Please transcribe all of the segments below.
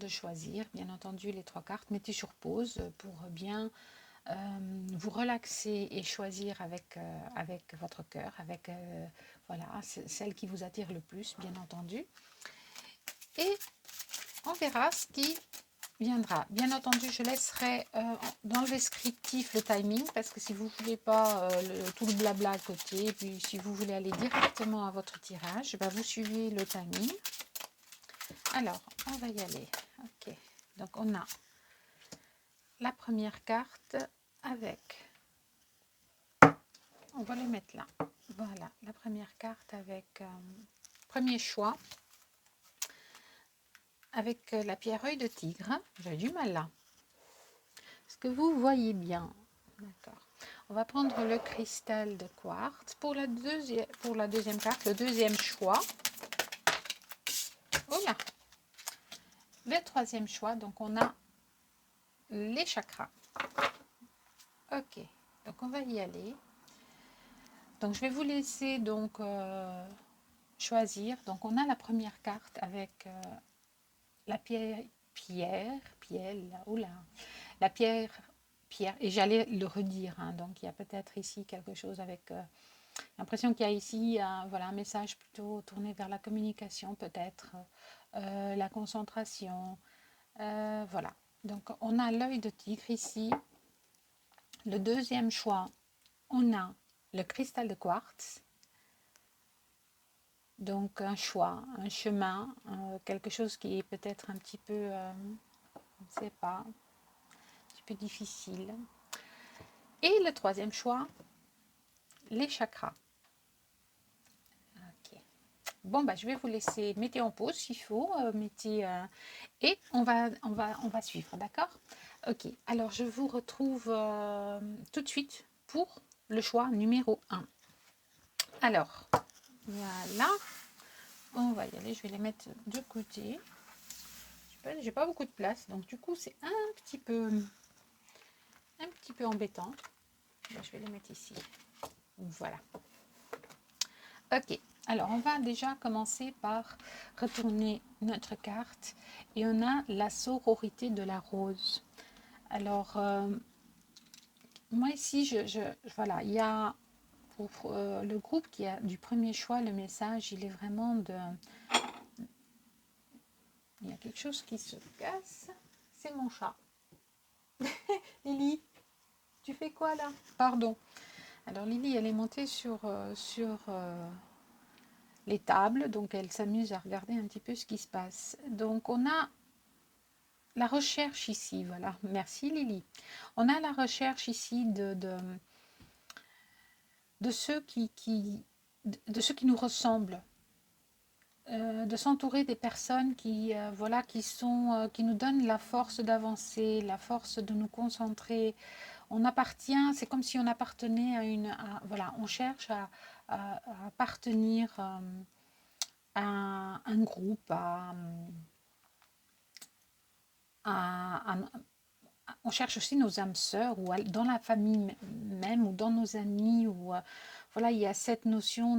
de choisir, bien entendu, les 3 cartes. Mettez sur pause pour bien vous relaxer et choisir avec votre cœur, avec voilà, celle qui vous attire le plus, bien entendu. Et on verra ce qui viendra. Bien entendu, je laisserai dans le descriptif le timing, parce que si vous ne voulez pas tout le blabla à côté, et puis si vous voulez aller directement à votre tirage, bah, vous suivez le timing. Alors, on va y aller. Ok, donc on a la première carte avec, on va les mettre là. Voilà, la première carte avec premier choix, avec la pierre œil de tigre. J'ai du mal là. Est-ce que vous voyez bien? D'accord. On va prendre le cristal de quartz. Pour la deuxième carte, le deuxième choix. Oh là. Le troisième choix, donc on a les chakras. Ok, donc on va y aller. Donc je vais vous laisser donc choisir. Donc on a la première carte avec la pierre, oula, la pierre, et j'allais le redire, hein, donc il y a peut-être ici quelque chose avec l'impression qu'il y a ici voilà, un message plutôt tourné vers la communication, peut-être la concentration, voilà. Donc on a l'œil de tigre ici. Le deuxième choix, on a le cristal de quartz. Donc un choix, un chemin, quelque chose qui est peut-être un petit peu, je ne sais pas, un petit peu difficile. Et le troisième choix, les chakras. Ok. Bon, bah, je vais vous laisser, mettez en pause s'il faut, et on va suivre, d'accord? Ok, alors je vous retrouve tout de suite pour le choix numéro 1. Alors, voilà, on va y aller, je vais les mettre de côté. J'ai pas beaucoup de place, donc du coup c'est un petit peu embêtant. Je vais les mettre ici. Voilà. Ok, alors on va déjà commencer par retourner notre carte et on a la sororité de la rose. Alors, moi ici, voilà, il y a pour le groupe qui a du premier choix, le message, il est vraiment de... Il y a quelque chose qui se casse, c'est mon chat. Lily, tu fais quoi là? Pardon. Alors Lily, elle est montée sur les tables, donc elle s'amuse à regarder un petit peu ce qui se passe. Donc on a la recherche ici, voilà, merci Lily. On a la recherche ici de ceux de ceux qui nous ressemblent, de s'entourer des personnes voilà, qui nous donnent la force d'avancer, la force de nous concentrer. On appartient, c'est comme si on appartenait voilà, on cherche à appartenir à un groupe, on cherche aussi nos âmes sœurs, ou dans la famille même, ou dans nos amis, ou voilà, il y a cette notion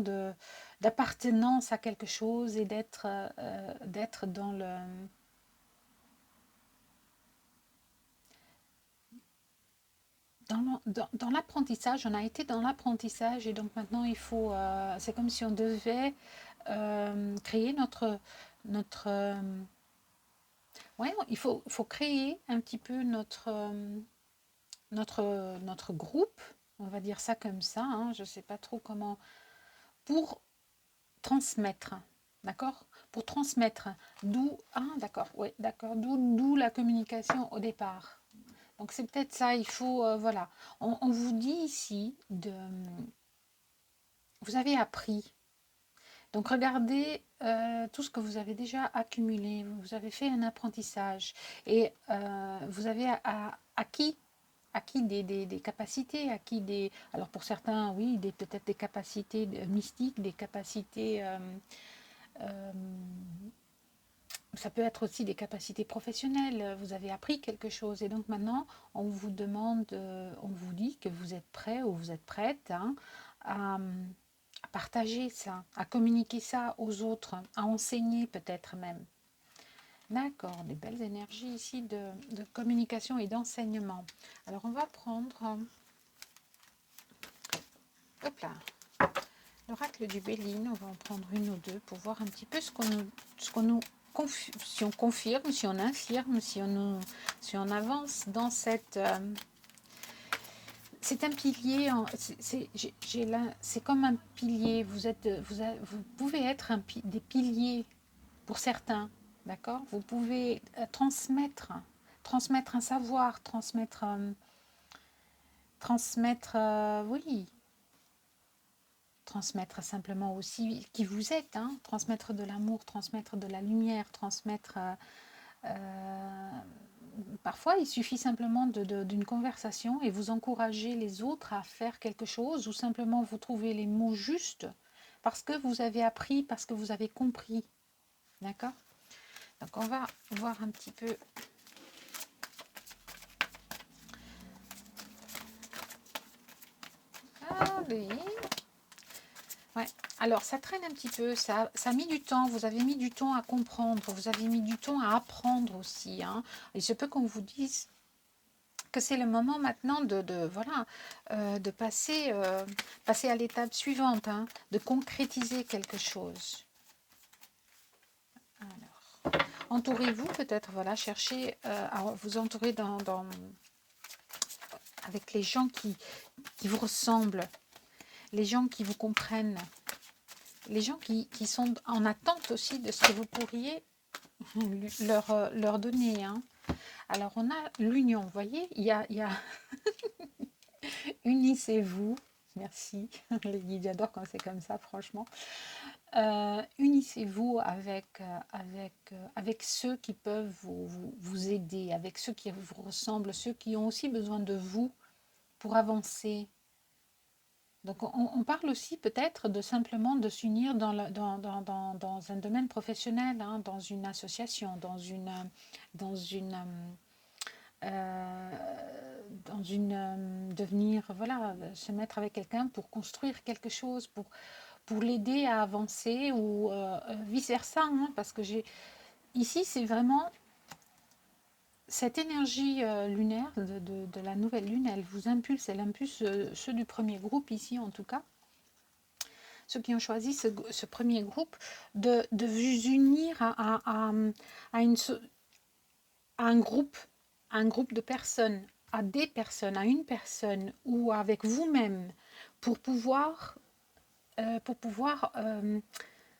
d'appartenance à quelque chose et d'être dans le... Dans l'apprentissage, on a été dans l'apprentissage et donc maintenant il faut, c'est comme si on devait créer ouais, faut créer un petit peu notre groupe, on va dire ça comme ça, hein, je ne sais pas trop comment, pour transmettre, d'accord? Pour transmettre, d'accord, oui, d'accord, d'où la communication au départ. Donc c'est peut-être ça, il faut, voilà. On vous dit ici, vous avez appris. Donc regardez tout ce que vous avez déjà accumulé, vous avez fait un apprentissage et vous avez acquis des capacités, alors pour certains, oui, peut-être des capacités mystiques, des capacités, ça peut être aussi des capacités professionnelles, vous avez appris quelque chose et donc maintenant on vous demande, on vous dit que vous êtes prêt ou vous êtes prête, hein, à partager ça, à communiquer ça aux autres, à enseigner peut-être même. D'accord, des belles énergies ici de communication et d'enseignement. Alors, on va prendre, hop là, l'oracle du Béline. On va en prendre une ou deux pour voir un petit peu ce qu'on nous si on confirme, si on infirme, si on avance dans cette... c'est un pilier, c'est comme un pilier. Vous pouvez être des piliers pour certains, d'accord? Vous pouvez transmettre un savoir, oui, transmettre simplement aussi qui vous êtes, hein, transmettre de l'amour, transmettre de la lumière, transmettre... euh, parfois, il suffit simplement d'une conversation et vous encouragez les autres à faire quelque chose ou simplement vous trouvez les mots justes parce que vous avez appris, parce que vous avez compris. D'accord? Donc, on va voir un petit peu. Allez. Ouais. Alors, ça traîne un petit peu, ça a mis du temps, vous avez mis du temps à comprendre, vous avez mis du temps à apprendre aussi. Hein. Il se peut qu'on vous dise que c'est le moment maintenant voilà, de passer à l'étape suivante, hein, de concrétiser quelque chose. Alors, entourez-vous peut-être, voilà, cherchez à vous entourer avec les gens qui vous ressemblent, les gens qui vous comprennent, les gens qui sont en attente aussi de ce que vous pourriez leur donner. Hein. Alors, on a l'union, vous voyez, il y a unissez-vous. Merci, les guides, j'adore quand c'est comme ça, franchement. Unissez-vous avec ceux qui peuvent vous aider, avec ceux qui vous ressemblent, ceux qui ont aussi besoin de vous pour avancer. Donc, on parle aussi peut-être de simplement de s'unir dans un domaine professionnel, hein, dans une association, devenir, voilà, se mettre avec quelqu'un pour construire quelque chose, pour l'aider à avancer ou vice-versa, hein, parce que ici, c'est vraiment cette énergie lunaire de la nouvelle lune, elle vous impulse, elle impulse ceux du premier groupe ici en tout cas, ceux qui ont choisi ce premier groupe, de vous unir à un groupe de personnes, à des personnes, à une personne ou avec vous-même pour pouvoir,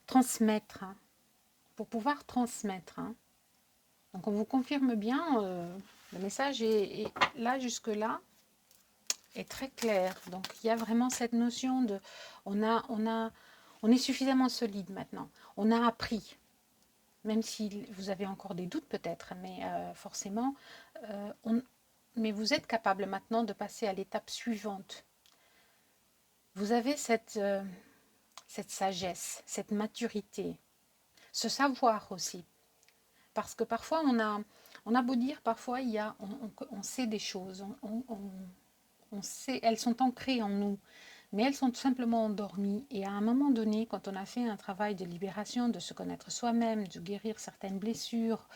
transmettre, hein, pour pouvoir transmettre. Hein. Donc on vous confirme bien, le message est là jusque-là, est très clair. Donc il y a vraiment cette notion de, on est suffisamment solide maintenant. On a appris, même si vous avez encore des doutes peut-être, mais forcément, mais vous êtes capable maintenant de passer à l'étape suivante. Vous avez cette sagesse, cette maturité, ce savoir aussi. Parce que parfois, on a beau dire, parfois, on sait des choses, on sait, elles sont ancrées en nous, mais elles sont tout simplement endormies. Et à un moment donné, quand on a fait un travail de libération, de se connaître soi-même, de guérir certaines blessures,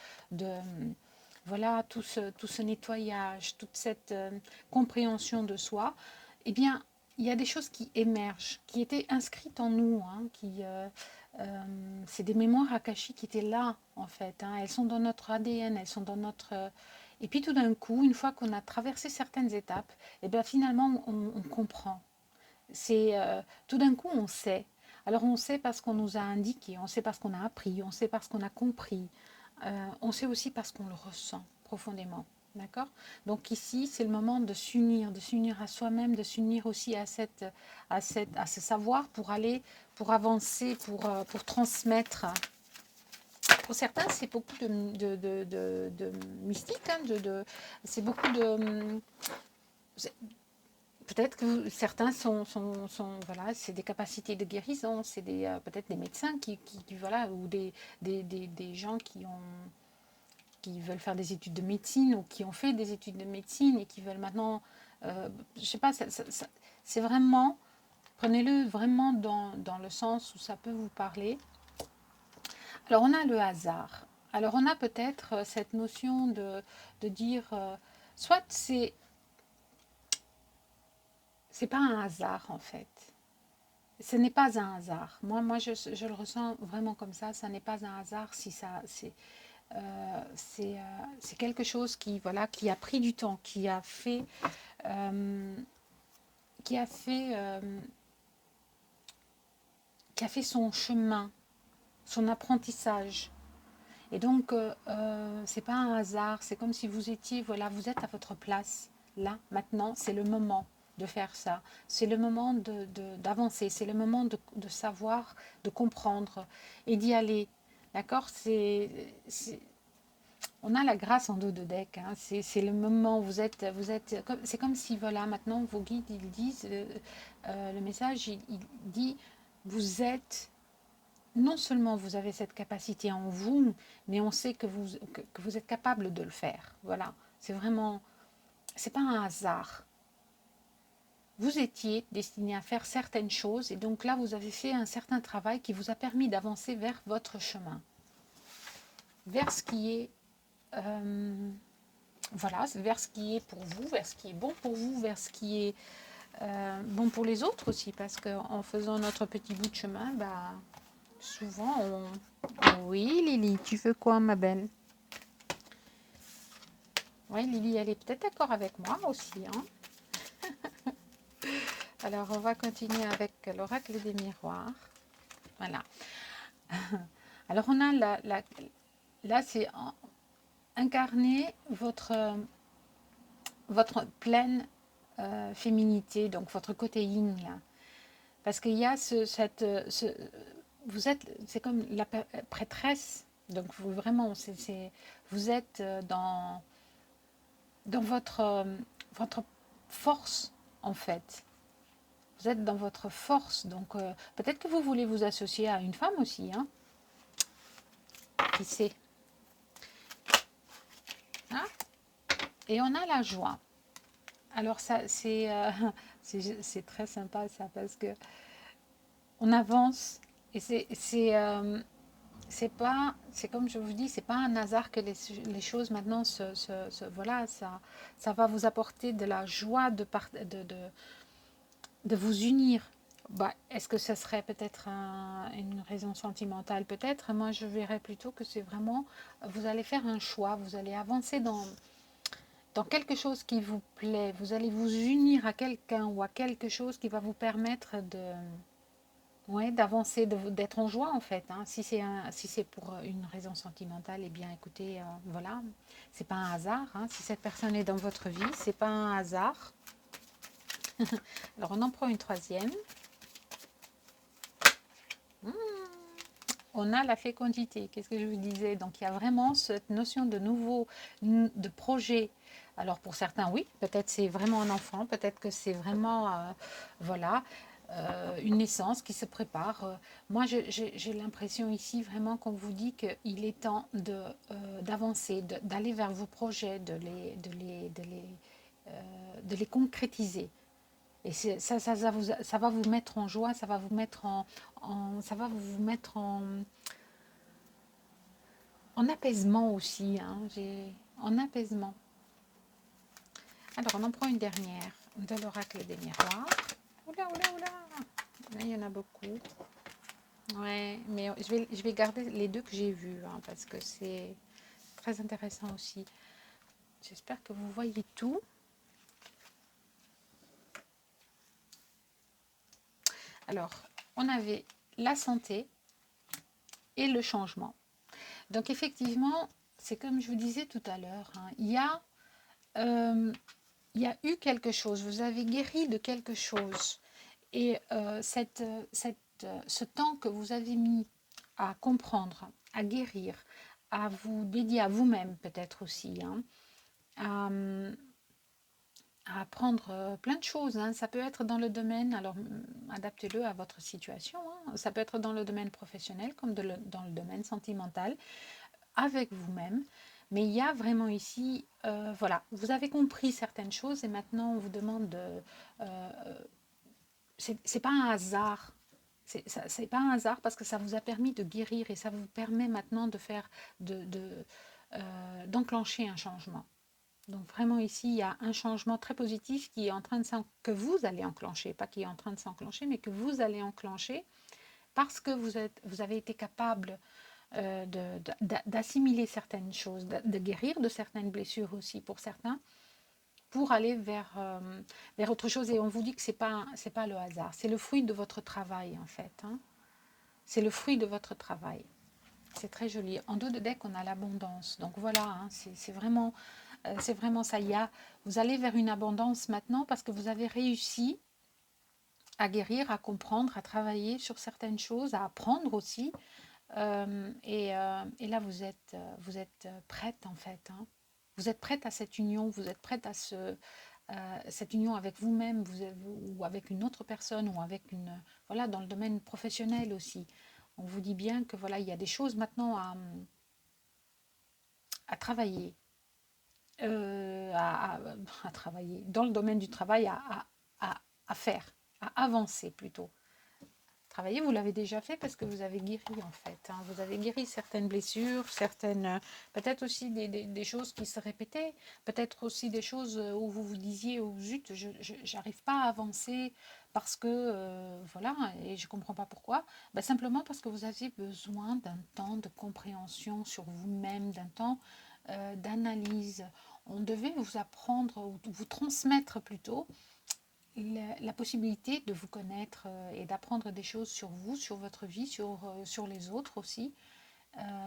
voilà, tout ce nettoyage, toute cette compréhension de soi, eh bien, il y a des choses qui émergent, qui étaient inscrites en nous, hein, c'est des mémoires akashiques qui étaient là, en fait. Hein, elles sont dans notre ADN, elles sont dans notre... et puis tout d'un coup, une fois qu'on a traversé certaines étapes, eh bien, finalement, on comprend. Tout d'un coup, on sait. Alors, on sait parce qu'on nous a indiqué, on sait parce qu'on a appris, on sait parce qu'on a compris. On sait aussi parce qu'on le ressent profondément. D'accord? Donc ici, c'est le moment de s'unir à soi-même, de s'unir aussi à ce savoir pour avancer, pour transmettre. Pour certains, c'est beaucoup de mystique, hein, c'est beaucoup de... Peut-être que certains voilà, c'est des capacités de guérison, c'est peut-être des médecins voilà, ou des gens qui veulent faire des études de médecine ou qui ont fait des études de médecine et qui veulent maintenant, je sais pas, c'est vraiment, prenez-le vraiment dans le sens où ça peut vous parler. Alors on a le hasard. Alors on a peut-être cette notion de dire, soit c'est pas un hasard en fait. Ce n'est pas un hasard. Moi je le ressens vraiment comme ça n'est pas un hasard si ça, c'est quelque chose qui, voilà, qui a pris du temps, euh, qui a fait, euh, qui a fait son chemin, son apprentissage. Et donc, c'est pas un hasard, c'est comme si vous étiez, voilà, vous êtes à votre place, là, maintenant, c'est le moment de faire ça, c'est le moment d'avancer, c'est le moment de savoir, de comprendre et d'y aller. D'accord. On a la grâce en dos de deck, hein. C'est le moment, c'est comme si, voilà, maintenant, vos guides, ils disent, le message, il dit, vous êtes non seulement vous avez cette capacité en vous, mais on sait que vous êtes capable de le faire. Voilà, c'est vraiment, c'est pas un hasard. Vous étiez destiné à faire certaines choses et donc là, vous avez fait un certain travail qui vous a permis d'avancer vers votre chemin, vers ce qui est, voilà, vers ce qui est pour vous, vers ce qui est bon pour vous, vers ce qui est bon pour les autres aussi, parce qu'en faisant notre petit bout de chemin, bah, souvent on... Oui, Lily, tu veux quoi, ma belle? Oui, Lily, elle est peut-être d'accord avec moi aussi, hein. Alors, on va continuer avec l'oracle des miroirs. Voilà. Alors, on a là, c'est incarner votre pleine féminité, donc votre côté yin, là. Parce qu'il y a vous êtes, c'est comme la prêtresse, donc vous, vraiment, vous êtes dans votre force, en fait. Vous êtes dans votre force, donc peut-être que vous voulez vous associer à une femme aussi, hein. Qui sait, hein. Et on a la joie. Alors ça, c'est très sympa ça, parce que on avance et c'est comme je vous dis, c'est pas un hasard que les choses maintenant voilà, ça va vous apporter de la joie de vous unir. Bah, est-ce que ça serait peut-être une raison sentimentale? Peut-être. Moi, je verrais plutôt que c'est vraiment, vous allez faire un choix, vous allez avancer dans quelque chose qui vous plaît, vous allez vous unir à quelqu'un ou à quelque chose qui va vous permettre ouais, d'avancer, d'être en joie en fait, hein. Si c'est pour une raison sentimentale, eh bien écoutez, voilà, c'est pas un hasard, hein. Si cette personne est dans votre vie, c'est pas un hasard. Alors on en prend une troisième. On a la fécondité, qu'est-ce que je vous disais? Donc il y a vraiment cette notion de projet. Alors pour certains, oui, peut-être c'est vraiment un enfant, peut-être que c'est vraiment, voilà, une naissance qui se prépare. Moi, j'ai l'impression ici vraiment qu'on vous dit qu'il est temps d'avancer, d'aller vers vos projets, de les concrétiser. Et ça va vous mettre en joie, ça va vous mettre ça va vous mettre en apaisement aussi, hein. En apaisement. Alors, on en prend une dernière de l'oracle des miroirs. Oula, oula, oula. Là, il y en a beaucoup. Ouais, mais je vais garder les deux que j'ai vus, hein, parce que c'est très intéressant aussi. J'espère que vous voyez tout. Alors, on avait la santé et le changement. Donc, effectivement, c'est comme je vous disais tout à l'heure, hein, il y a eu quelque chose, vous avez guéri de quelque chose. Et ce temps que vous avez mis à comprendre, à guérir, à vous dédier à vous-même peut-être aussi, hein, à, à apprendre plein de choses, hein. Ça peut être dans le domaine, alors adaptez-le à votre situation, hein. Ça peut être dans le domaine professionnel comme dans le domaine sentimental, avec vous-même. Mais il y a vraiment ici, voilà, vous avez compris certaines choses et maintenant on vous demande c'est pas un hasard. C'est pas un hasard parce que ça vous a permis de guérir et ça vous permet maintenant de faire, d'enclencher un changement. Donc vraiment ici, il y a un changement très positif qui est en train de que vous allez enclencher, pas qui est en train de s'enclencher, mais que vous allez enclencher parce que vous avez été capable d'assimiler certaines choses, de guérir de certaines blessures aussi pour certains, pour aller vers autre chose. Et on vous dit que c'est pas le hasard, c'est le fruit de votre travail en fait. Hein. C'est le fruit de votre travail. C'est très joli. En dos de deck, on a l'abondance. Donc voilà, hein, c'est vraiment ça. Vous allez vers une abondance maintenant parce que vous avez réussi à guérir, à comprendre, à travailler sur certaines choses, à apprendre aussi. Et là, vous êtes prête en fait. Hein. Vous êtes prête à cette union, vous êtes prête à cette union avec vous-même ou avec une autre personne ou avec voilà, dans le domaine professionnel aussi. On vous dit bien que voilà, il y a des choses maintenant à travailler, à travailler, dans le domaine du travail, à faire, à avancer plutôt. Travailler, vous l'avez déjà fait parce que vous avez guéri en fait. Hein. Vous avez guéri certaines blessures, peut-être aussi des choses qui se répétaient, peut-être aussi des choses où vous vous disiez, oh zut, j'arrive pas à avancer parce que, voilà, et je comprends pas pourquoi. Ben, simplement parce que vous aviez besoin d'un temps de compréhension sur vous-même, d'un temps d'analyse. On devait vous apprendre, ou vous transmettre plutôt, la possibilité de vous connaître et d'apprendre des choses sur vous, sur votre vie, sur les autres aussi.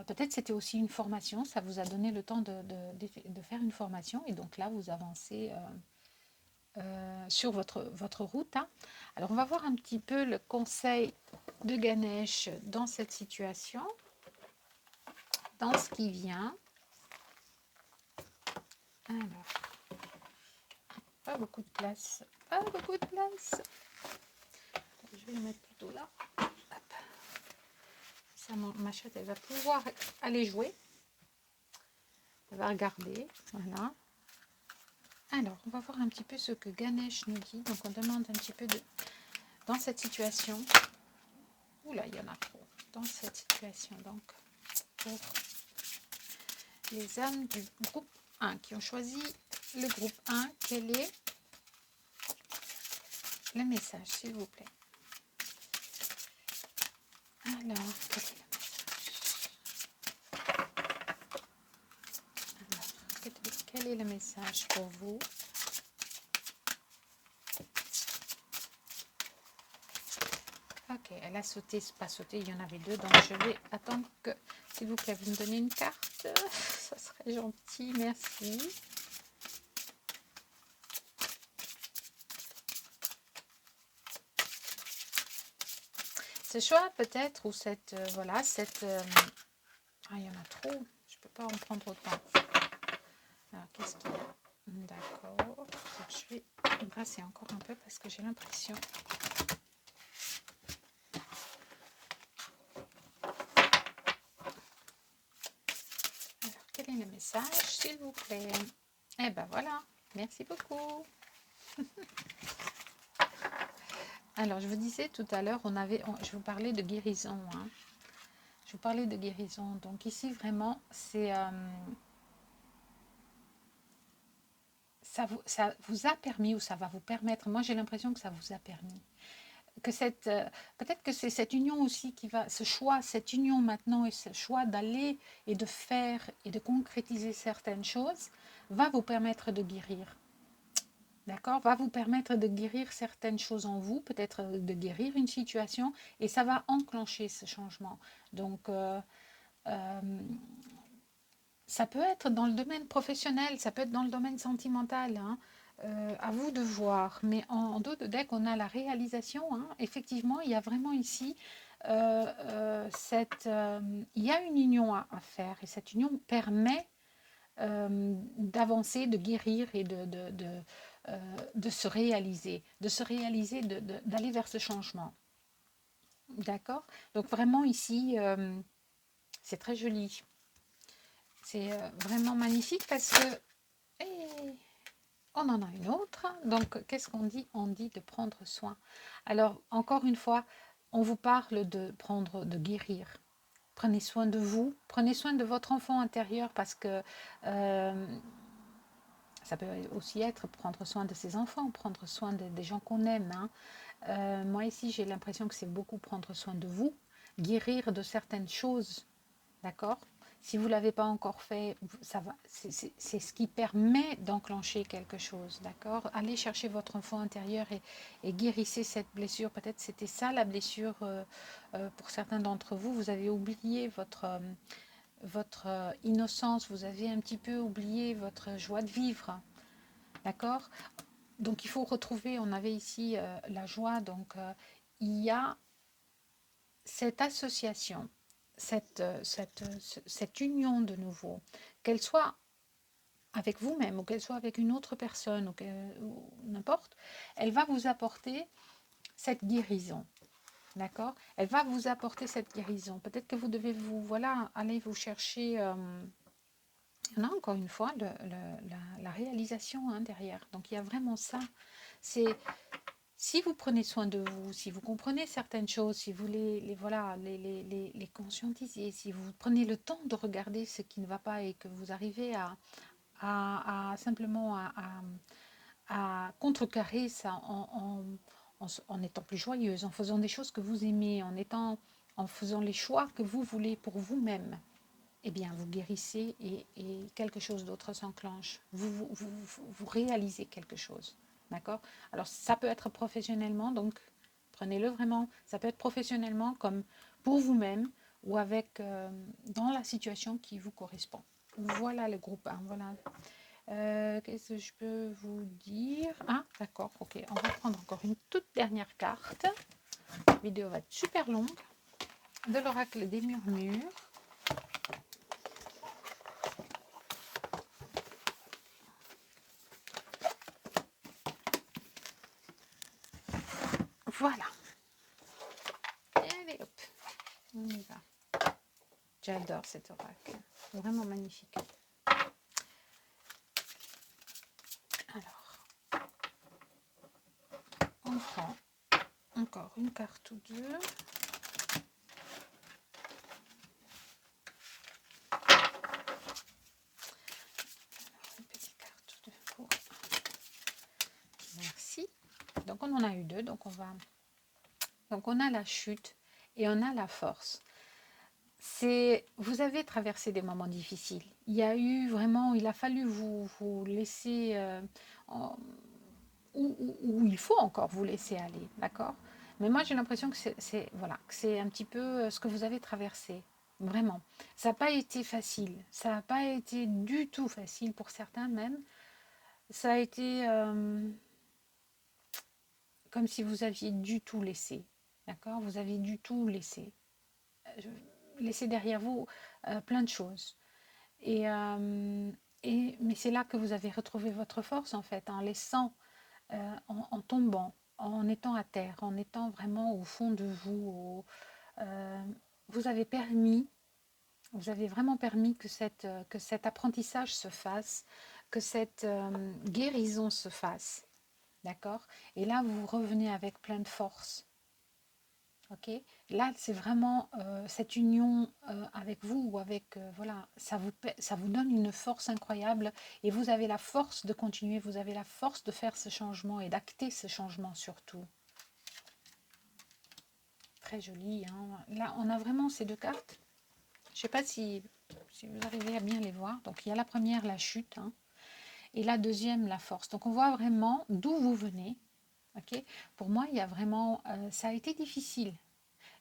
Peut-être c'était aussi une formation, ça vous a donné le temps de faire une formation et donc là vous avancez sur votre route. Hein. Alors on va voir un petit peu le conseil de Ganesh dans cette situation, dans ce qui vient. Alors, pas beaucoup de place, pas beaucoup de place. Je vais le mettre plutôt là. Hop. Ça, ma chatte, elle va pouvoir aller jouer. Elle va regarder. Voilà. Alors, on va voir un petit peu ce que Ganesh nous dit. Donc, on demande un petit peu de... Dans cette situation... Oula, il y en a trop. Dans cette situation, donc, pour les âmes du groupe 1 qui ont choisi le groupe 1, quel est le message, s'il vous plaît? Alors, quel est le message pour vous? Ok, elle a sauté, pas sauté, il y en avait deux, donc je vais attendre que, s'il vous plaît, vous me donnez une carte, ça serait gentil, merci. Ce choix peut-être, ou cette, voilà, cette, ah, il y en a trop, je ne peux pas en prendre autant. Alors, qu'est-ce qu'il y a? D'accord, je vais brasser encore un peu parce que j'ai l'impression... Quel est le message, s'il vous plaît? Eh ben voilà, merci beaucoup. Alors, je vous disais tout à l'heure, je vous parlais de guérison. Hein. Je vous parlais de guérison. Donc ici, vraiment, c'est... ça vous a permis, ou ça va vous permettre, moi j'ai l'impression que ça vous a permis, que peut-être que c'est cette union aussi qui va, ce choix, cette union maintenant et ce choix d'aller et de faire et de concrétiser certaines choses va vous permettre de guérir. D'accord, va vous permettre de guérir certaines choses en vous, peut-être de guérir une situation, et ça va enclencher ce changement. Donc, ça peut être dans le domaine professionnel, ça peut être dans le domaine sentimental, hein. À vous de voir. Mais en dos de deck, on a la réalisation. Hein. Effectivement, il y a vraiment ici il y a une union à faire, et cette union permet d'avancer, de guérir et de se réaliser, d'aller vers ce changement. D'accord? Donc vraiment ici, c'est très joli. C'est vraiment magnifique parce que on en a une autre. Donc qu'est-ce qu'on dit? On dit de prendre soin. Alors encore une fois, on vous parle de guérir. Prenez soin de vous, prenez soin de votre enfant intérieur parce que euh, ça peut aussi être prendre soin de ses enfants, prendre soin des gens qu'on aime, hein. Moi ici, j'ai l'impression que c'est beaucoup prendre soin de vous, guérir de certaines choses, d'accord? Si vous ne l'avez pas encore fait, ça va, c'est ce qui permet d'enclencher quelque chose, d'accord? Allez chercher votre enfant intérieur et guérissez cette blessure. Peut-être c'était ça la blessure pour certains d'entre vous. Vous avez oublié votre innocence, vous avez un petit peu oublié votre joie de vivre, d'accord? Donc il faut retrouver, on avait ici la joie, donc il y a cette association, cette union de nouveau, qu'elle soit avec vous-même ou qu'elle soit avec une autre personne ou n'importe, elle va vous apporter cette guérison. D'accord? Elle va vous apporter cette guérison. Peut-être que vous devez voilà, aller vous chercher, il y en a encore une fois, la réalisation, hein, derrière. Donc il y a vraiment ça. C'est si vous prenez soin de vous, si vous comprenez certaines choses, si vous voilà, les conscientisez, si vous prenez le temps de regarder ce qui ne va pas et que vous arrivez simplement à contrecarrer ça en étant plus joyeuse, en faisant des choses que vous aimez, en faisant les choix que vous voulez pour vous-même, eh bien, vous guérissez et quelque chose d'autre s'enclenche. Vous réalisez quelque chose. D'accord? Alors, ça peut être professionnellement, donc prenez-le vraiment. Ça peut être professionnellement comme pour vous-même ou avec dans la situation qui vous correspond. Voilà le groupe 1. Voilà. Qu'est-ce que je peux vous dire? Ah, d'accord, ok. On va prendre encore une toute dernière carte. La vidéo va être super longue. De l'oracle des murmures. Voilà. Allez, hop. On y va. J'adore cet oracle. Vraiment magnifique. Alors, on prend encore une carte ou deux. Une petite carte de coup. Merci. Donc on en a eu deux. Donc on a la chute et on a la force. Vous avez traversé des moments difficiles. Il a fallu vous laisser où il faut encore vous laisser aller, d'accord? Mais moi j'ai l'impression que voilà, que c'est un petit peu ce que vous avez traversé, vraiment. Ça n'a pas été facile, ça n'a pas été du tout facile pour certains même. Ça a été comme si vous aviez du tout laissé, d'accord? Vous avez du tout laissé. Laissé derrière vous plein de choses. Mais c'est là que vous avez retrouvé votre force en fait, en laissant, en tombant, en étant à terre, en étant vraiment au fond de vous. Euh, vous avez vous avez vraiment permis que cet apprentissage se fasse, que cette guérison se fasse, d'accord? Et là, vous revenez avec plein de force. Ok, là c'est vraiment cette union avec vous ou avec voilà, ça vous donne une force incroyable et vous avez la force de continuer, vous avez la force de faire ce changement et d'acter ce changement surtout. Très joli, hein. Là on a vraiment ces deux cartes. Je ne sais pas si vous arrivez à bien les voir. Donc il y a la première, la chute, hein, et la deuxième, la force. Donc on voit vraiment d'où vous venez. Ok, pour moi il y a vraiment, ça a été difficile.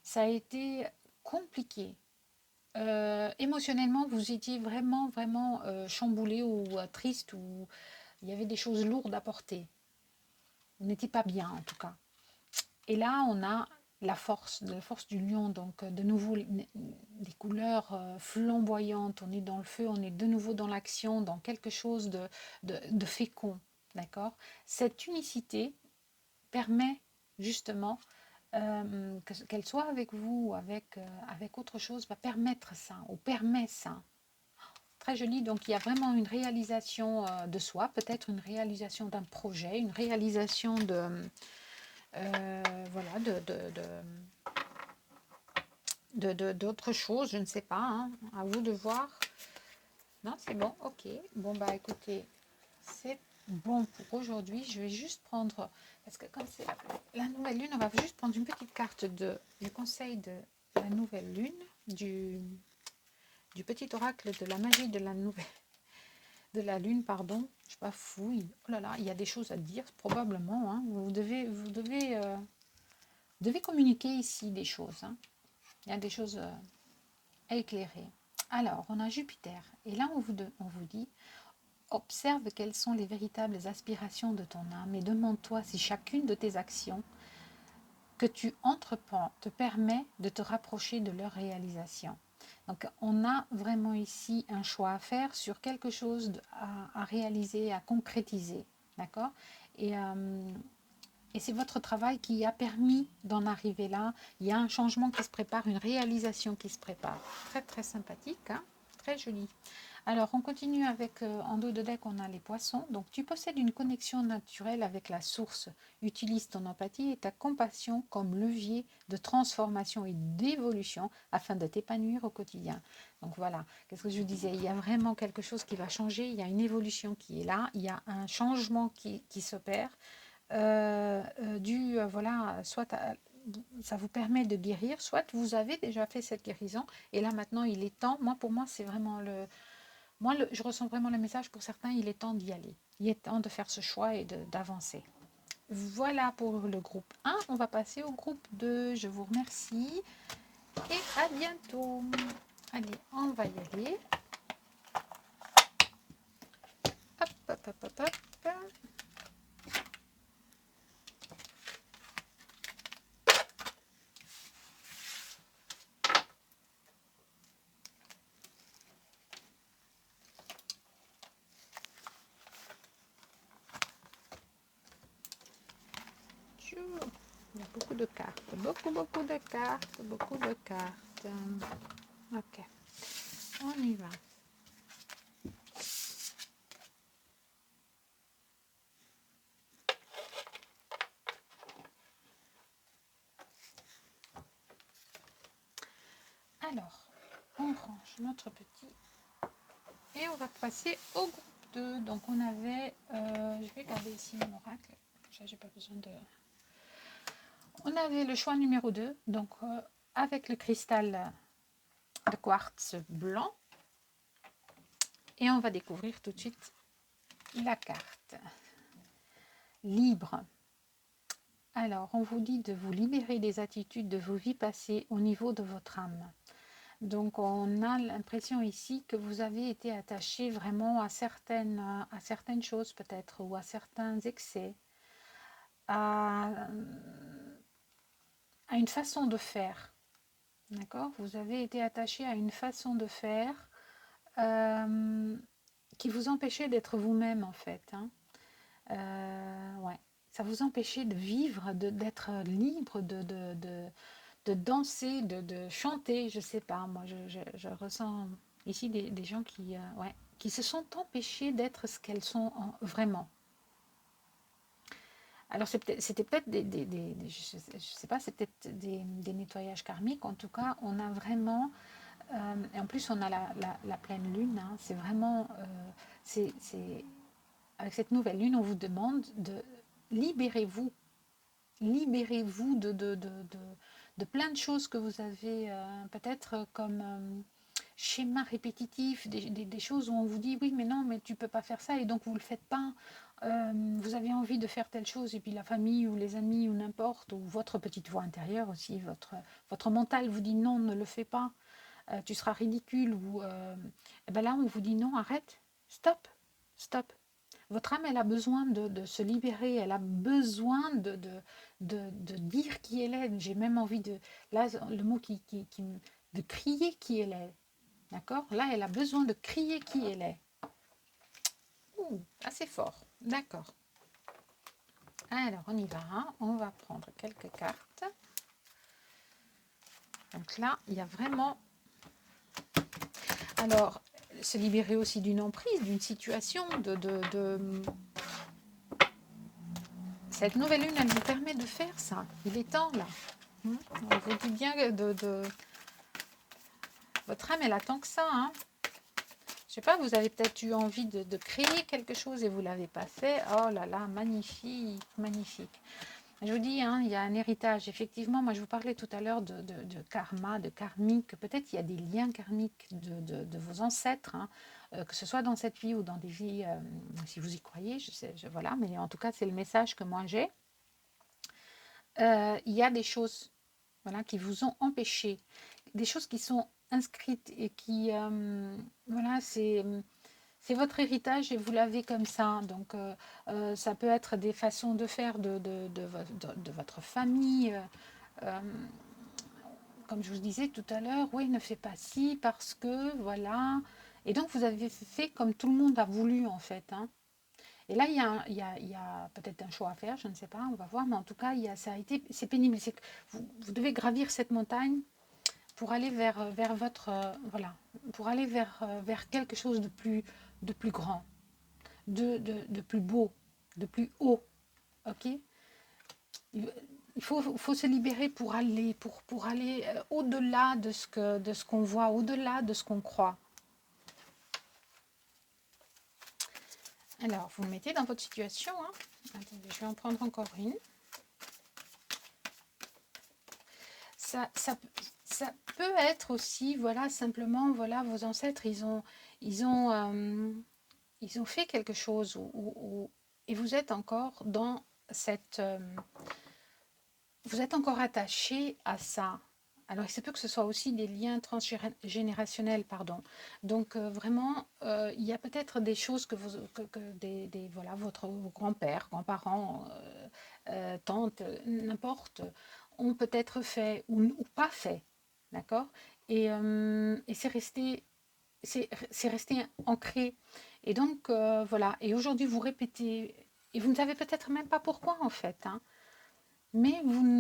Ça a été compliqué. Émotionnellement, vous étiez vraiment, vraiment chamboulé ou triste, ou il y avait des choses lourdes à porter. Vous n'étiez pas bien, en tout cas. Et là, on a la force du lion, donc de nouveau des couleurs flamboyantes. On est dans le feu, on est de nouveau dans l'action, dans quelque chose de fécond. D'accord? Cette unicité permet justement qu'elle soit avec vous ou avec autre chose, va permettre ça, ou permet ça. Très joli, donc il y a vraiment une réalisation de soi, peut-être une réalisation d'un projet, une réalisation de, voilà, d'autres choses, je ne sais pas, hein, à vous de voir. Non, c'est bon, ok. Bon, bah écoutez, c'est bon pour aujourd'hui. Je vais juste prendre, parce que comme c'est la nouvelle lune, on va juste prendre une petite carte du conseil de la nouvelle lune, du petit oracle de la magie de la lune, pardon. Je bafouille. Oh là là, il y a des choses à dire, probablement. Hein. Vous devez communiquer ici des choses. Hein. Il y a des choses à éclairer. Alors, on a Jupiter. Et là, on vous dit, observe quelles sont les véritables aspirations de ton âme et demande-toi si chacune de tes actions que tu entreprends te permet de te rapprocher de leur réalisation. Donc, on a vraiment ici un choix à faire sur quelque chose à réaliser, à concrétiser. D'accord. Et c'est votre travail qui a permis d'en arriver là. Il y a un changement qui se prépare, une réalisation qui se prépare. Très, très sympathique, hein, très joli. Alors, on continue avec, en dos de deck, on a les poissons. Donc, tu possèdes une connexion naturelle avec la source. Utilise ton empathie et ta compassion comme levier de transformation et d'évolution afin de t'épanouir au quotidien. Donc, voilà, qu'est-ce que je disais? Il y a vraiment quelque chose qui va changer. Il y a une évolution qui est là. Il y a un changement qui s'opère. Voilà, soit ça vous permet de guérir, soit vous avez déjà fait cette guérison et là maintenant il est temps, pour moi c'est vraiment je ressens vraiment le message pour certains, il est temps d'y aller, il est temps de faire ce choix et d'avancer. Voilà pour le groupe 1, on va passer au groupe 2, je vous remercie et à bientôt. Allez, on va y aller. Hop, hop, hop, hop, hop. Il y a beaucoup de cartes, beaucoup de cartes, beaucoup de cartes. Ok, on y va. Alors, on range notre petit et on va passer au groupe 2. Donc on avait, je vais garder ici mon oracle, ça j'ai pas besoin de... On avait le choix numéro 2, donc avec le cristal de quartz blanc. Et on va découvrir tout de suite la carte. Libre. Alors, on vous dit de vous libérer des attitudes de vos vies passées au niveau de votre âme. Donc, on a l'impression ici que vous avez été attaché vraiment à certaines choses peut-être, ou à certains excès, à une façon de faire. D'accord? Vous avez été attaché à une façon de faire qui vous empêchait d'être vous-même en fait. Hein. Ouais. Ça vous empêchait de vivre, d'être libre, de danser, de chanter, je sais pas. Moi, je ressens ici des gens qui se sont empêchés d'être ce qu'elles sont vraiment. Alors, c'était peut-être je sais pas, c'est peut-être des nettoyages karmiques. En tout cas, on a vraiment, et en plus, on a la pleine lune. Hein, c'est vraiment, avec cette nouvelle lune, on vous demande de libérez-vous. Libérez-vous de plein de choses que vous avez peut-être comme schéma répétitif, des choses où on vous dit oui mais non mais tu peux pas faire ça et donc vous le faites pas. Vous avez envie de faire telle chose et puis la famille ou les amis ou n'importe, ou votre petite voix intérieure aussi, votre mental vous dit non, ne le fais pas, tu seras ridicule, ou et ben là on vous dit non, arrête, stop, stop. Votre âme, elle a besoin de se libérer, elle a besoin de dire qui elle est. J'ai même envie de, là, le mot de crier qui elle est. D'accord? Là, elle a besoin de crier qui elle est. Ouh, assez fort. D'accord. Alors, on y va. Hein. On va prendre quelques cartes. Donc là, il y a vraiment... Alors, se libérer aussi d'une emprise, d'une situation, Cette nouvelle lune, elle vous permet de faire ça. Il est temps, là. On vous dit bien Votre âme, elle attend que ça, hein. Je sais pas, vous avez peut-être eu envie de créer quelque chose et vous ne l'avez pas fait. Oh là là, magnifique, magnifique. Je vous dis, hein, il y a un héritage. Effectivement, moi, je vous parlais tout à l'heure de karma, de karmique. Peut-être il y a des liens karmiques de vos ancêtres, hein, que ce soit dans cette vie ou dans des vies, si vous y croyez, je sais, voilà. Mais en tout cas, c'est le message que moi j'ai. Il y a des choses, voilà, qui vous ont empêché, des choses qui sont inscrites et qui, voilà, c'est votre héritage et vous l'avez comme ça. Donc, ça peut être des façons de faire de votre famille. Euh, comme je vous disais tout à l'heure, oui, ne fais pas ci parce que, voilà. Et donc, vous avez fait comme tout le monde a voulu, en fait, hein. Et là, il y a peut-être un choix à faire, je ne sais pas, on va voir. Mais en tout cas, ça a été, c'est pénible. C'est que vous devez gravir cette montagne pour aller vers votre, voilà, pour aller vers quelque chose de plus grand, de plus beau, de plus haut. Ok. Il faut se libérer pour aller au-delà de ce qu'on voit, au-delà de ce qu'on croit. Alors, vous le mettez dans votre situation, hein. Attendez, je vais en prendre encore une. Ça, ça, ça peut être aussi, voilà, simplement, voilà, vos ancêtres, ils ont fait quelque chose et vous êtes encore dans cette, vous êtes encore attaché à ça. Alors, il se peut que ce soit aussi des liens transgénérationnels, pardon. Donc, vraiment, il y a peut-être des choses que voilà, vos grands-pères, grands-parents, tantes, n'importe, ont peut-être fait ou pas fait, d'accord. Et c'est resté ancré. Et donc, voilà. Et aujourd'hui, vous répétez, et vous ne savez peut-être même pas pourquoi, en fait, hein. Mais vous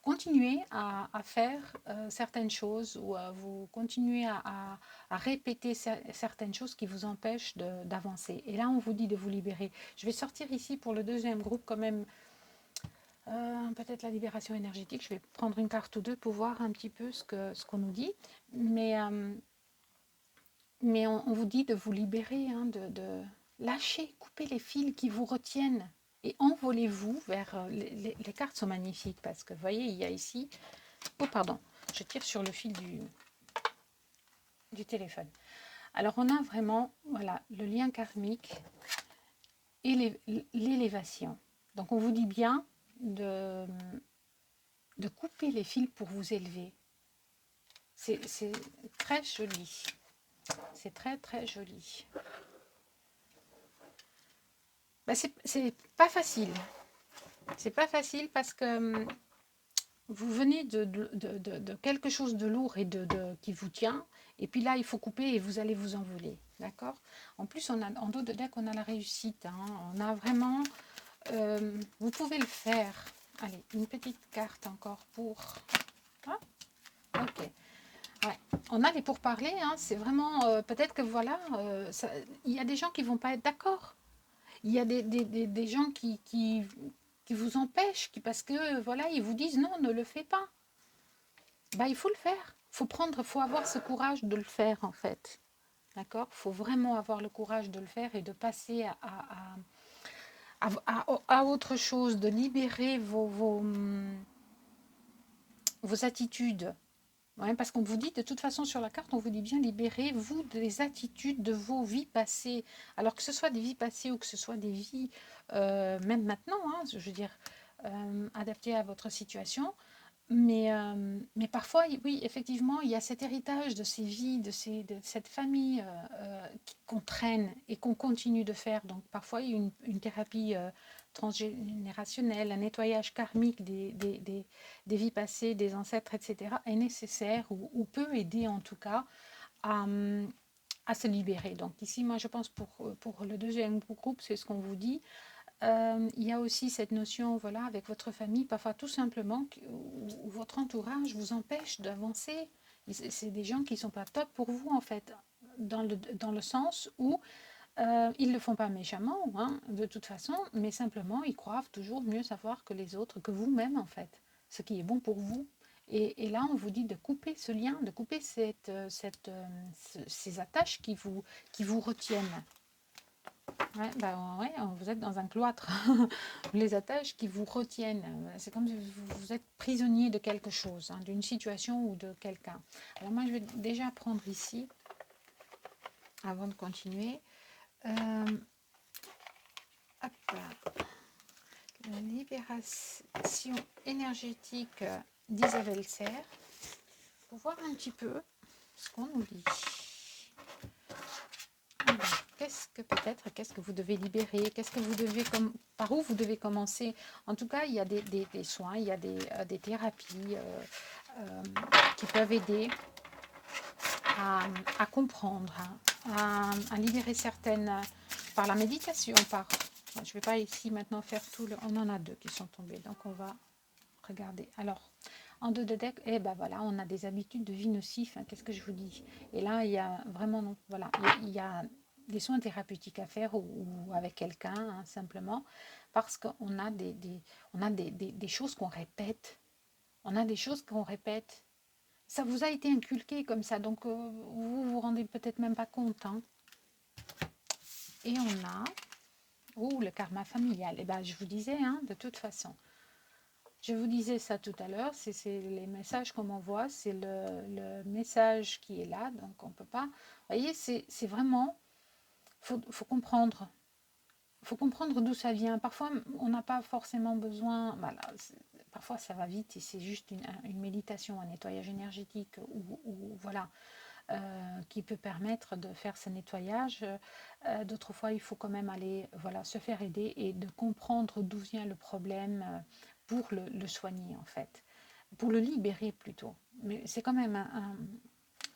continuez à faire certaines choses ou vous continuez à répéter certaines choses qui vous empêchent d'avancer. Et là, on vous dit de vous libérer. Je vais sortir ici pour le deuxième groupe quand même, peut-être la libération énergétique. Je vais prendre une carte ou deux pour voir un petit peu ce qu'on nous dit. Mais on vous dit de vous libérer, hein, de lâcher, couper les fils qui vous retiennent et envolez-vous vers... les cartes sont magnifiques parce que, vous voyez, il y a ici... Oh, pardon, je tire sur le fil du téléphone. Alors, on a vraiment, voilà, le lien karmique et l'élévation. Donc, on vous dit bien de couper les fils pour vous élever. C'est très joli. C'est très, très joli. Ben, c'est pas facile. C'est pas facile parce que vous venez de quelque chose de lourd et qui vous tient. Et puis là, il faut couper et vous allez vous envoler. D'accord. En plus, en dos de deck, on a la réussite, hein. On a vraiment... vous pouvez le faire. Allez, une petite carte encore pour... Ah, ok. Ouais. On a les pourparlers, hein. C'est vraiment... peut-être que voilà, il y a des gens qui vont pas être d'accord. Il y a des gens qui vous empêchent, parce que voilà, ils vous disent non, ne le fais pas. Bah, il faut le faire. Faut avoir ce courage de le faire en fait. D'accord. Faut vraiment avoir le courage de le faire et de passer à autre chose, de libérer vos attitudes. Ouais, parce qu'on vous dit, de toute façon, sur la carte, on vous dit bien, libérez-vous des attitudes de vos vies passées. Alors que ce soit des vies passées ou que ce soit des vies, même maintenant, hein, je veux dire, adaptées à votre situation. Mais parfois, oui, effectivement, il y a cet héritage de ces vies, de cette famille qu'on traîne et qu'on continue de faire. Donc parfois, il y a une thérapie transgénérationnelle, un nettoyage karmique des vies passées, des ancêtres, etc. est nécessaire ou peut aider en tout cas à, à se libérer. Donc ici, moi, je pense pour le deuxième groupe, c'est ce qu'on vous dit. Il y a aussi cette notion, voilà, avec votre famille, parfois tout simplement, où votre entourage vous empêche d'avancer. C'est des gens qui ne sont pas top pour vous, en fait, dans le sens où ils ne le font pas méchamment, hein, de toute façon, mais simplement, ils croient toujours mieux savoir que les autres, que vous-même, en fait, ce qui est bon pour vous. Et là, on vous dit de couper ce lien, de couper ces attaches qui vous retiennent. Ouais, bah ouais, vous êtes dans un cloître. Les attaches qui vous retiennent. C'est comme si vous êtes prisonnier de quelque chose, hein, d'une situation ou de quelqu'un. Alors moi, je vais déjà prendre ici, avant de continuer. Hop là. La libération énergétique d'Isabelle Serre. Pour voir un petit peu ce qu'on nous dit. Alors, qu'est-ce que vous devez libérer, qu'est-ce que vous devez, par où vous devez commencer. En tout cas, il y a des soins, il y a des thérapies qui peuvent aider à comprendre, à libérer certaines, par la méditation, je ne vais pas ici maintenant faire tout le... On en a 2 qui sont tombés, donc on va regarder. Alors, en 2 de deck, ben voilà, on a des habitudes de vie nocives, hein, qu'est-ce que je vous dis. Et là, il y a vraiment, non, voilà, il y a des soins thérapeutiques à faire ou avec quelqu'un, hein, simplement, parce qu'on a des choses qu'on répète. On a des choses qu'on répète. Ça vous a été inculqué comme ça, donc vous vous rendez peut-être même pas compte. Hein. Et on a le karma familial. Et ben, je vous disais, hein, de toute façon. Je vous disais ça tout à l'heure, c'est les messages qu'on m'envoie, c'est le message qui est là, donc on ne peut pas... Vous voyez, c'est vraiment... faut comprendre. Il faut comprendre d'où ça vient. Parfois, on n'a pas forcément besoin... Voilà, parfois, ça va vite et c'est juste une méditation, un nettoyage énergétique ou voilà, qui peut permettre de faire ce nettoyage. D'autres fois, il faut quand même aller voilà, se faire aider et de comprendre d'où vient le problème pour le soigner, en fait. Pour le libérer plutôt. Mais c'est quand même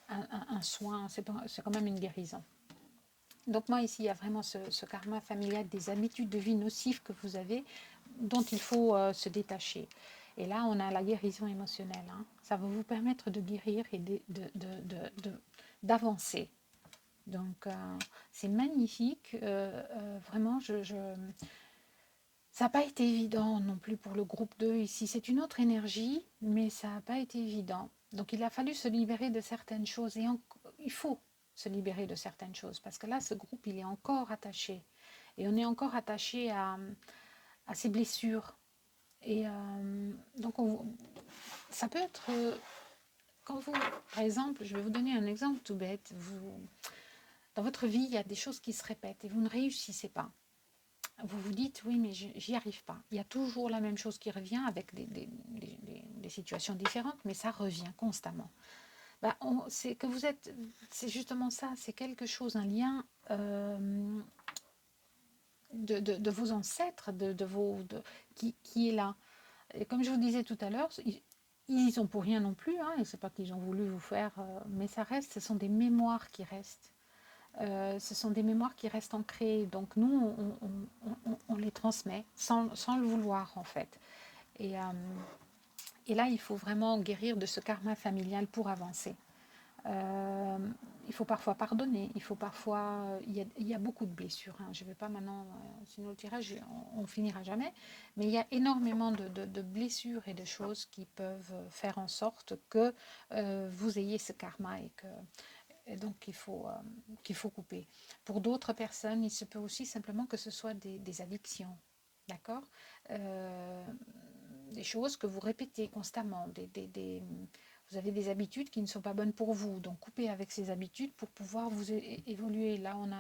un soin, c'est quand même une guérison. Donc moi, ici, il y a vraiment ce karma familial des habitudes de vie nocives que vous avez, dont il faut se détacher. Et là, on a la guérison émotionnelle. Hein. Ça va vous permettre de guérir et d'avancer. Donc, c'est magnifique. Vraiment, ça n'a pas été évident non plus pour le groupe 2 ici. C'est une autre énergie, mais ça n'a pas été évident. Donc, il a fallu se libérer de certaines choses. Et il faut se libérer de certaines choses. Parce que là, ce groupe, il est encore attaché. Et on est encore attaché à ces blessures. Et donc, ça peut être... quand vous, par exemple, je vais vous donner un exemple tout bête. Dans votre vie, il y a des choses qui se répètent et vous ne réussissez pas. Vous vous dites, oui, mais j'y arrive pas. Il y a toujours la même chose qui revient avec des situations différentes, mais ça revient constamment. C'est que vous êtes, c'est justement ça, c'est quelque chose, un lien de vos ancêtres, qui est là. Et comme je vous disais tout à l'heure, ils sont pour rien non plus, hein, et c'est pas qu'ils ont voulu vous faire, mais ça reste, ce sont des mémoires qui restent. Ce sont des mémoires qui restent ancrées. Donc nous, on les transmet sans le vouloir, en fait. Et là, il faut vraiment guérir de ce karma familial pour avancer. Il faut parfois pardonner, il faut parfois... il y a beaucoup de blessures. Hein. Je ne vais pas maintenant... sinon le tirage, on finira jamais. Mais il y a énormément de blessures et de choses qui peuvent faire en sorte que vous ayez ce karma et donc qu'il faut couper. Pour d'autres personnes, il se peut aussi simplement que ce soit des addictions, d'accord, des choses que vous répétez constamment, vous avez des habitudes qui ne sont pas bonnes pour vous, donc coupez avec ces habitudes pour pouvoir vous évoluer. Là, on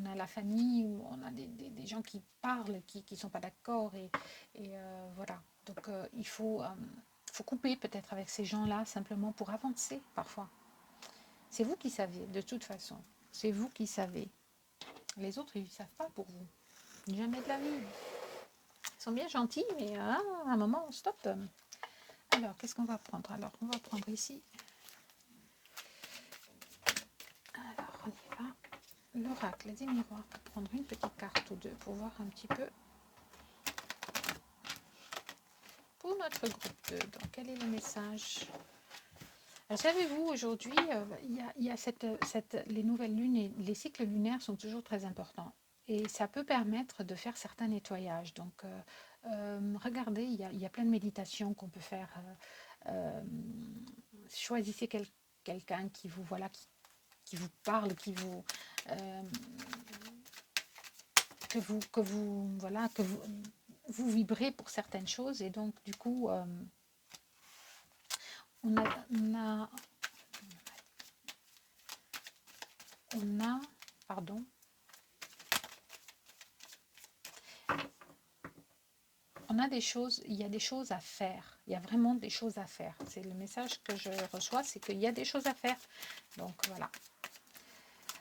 a la famille, où on a des gens qui parlent, qui ne sont pas d'accord, et voilà. Donc il faut couper peut-être avec ces gens-là simplement pour avancer parfois. C'est vous qui savez, de toute façon. C'est vous qui savez. Les autres, ils ne savent pas pour vous. Jamais de la vie. Ils sont bien gentils, mais à un moment, stop. Alors, qu'est-ce qu'on va prendre? Alors, on va prendre ici. Alors, on y va. L'oracle des miroirs. On va prendre une petite carte ou deux pour voir un petit peu. Pour notre groupe 2, donc, quel est le message? Alors, savez-vous, aujourd'hui, il y a les nouvelles lunes et les cycles lunaires sont toujours très importants. et ça peut permettre de faire certains nettoyages. Donc, regardez, il y a plein de méditations qu'on peut faire. Euh, choisissez quelqu'un qui vous, voilà, qui vous parle, euh, voilà, vous vibrez pour certaines choses. Et donc, du coup, on a, on a, on a, pardon, on a des choses, il y a des choses à faire. Il y a vraiment des choses à faire. C'est le message que je reçois, c'est qu'il y a des choses à faire. Donc voilà.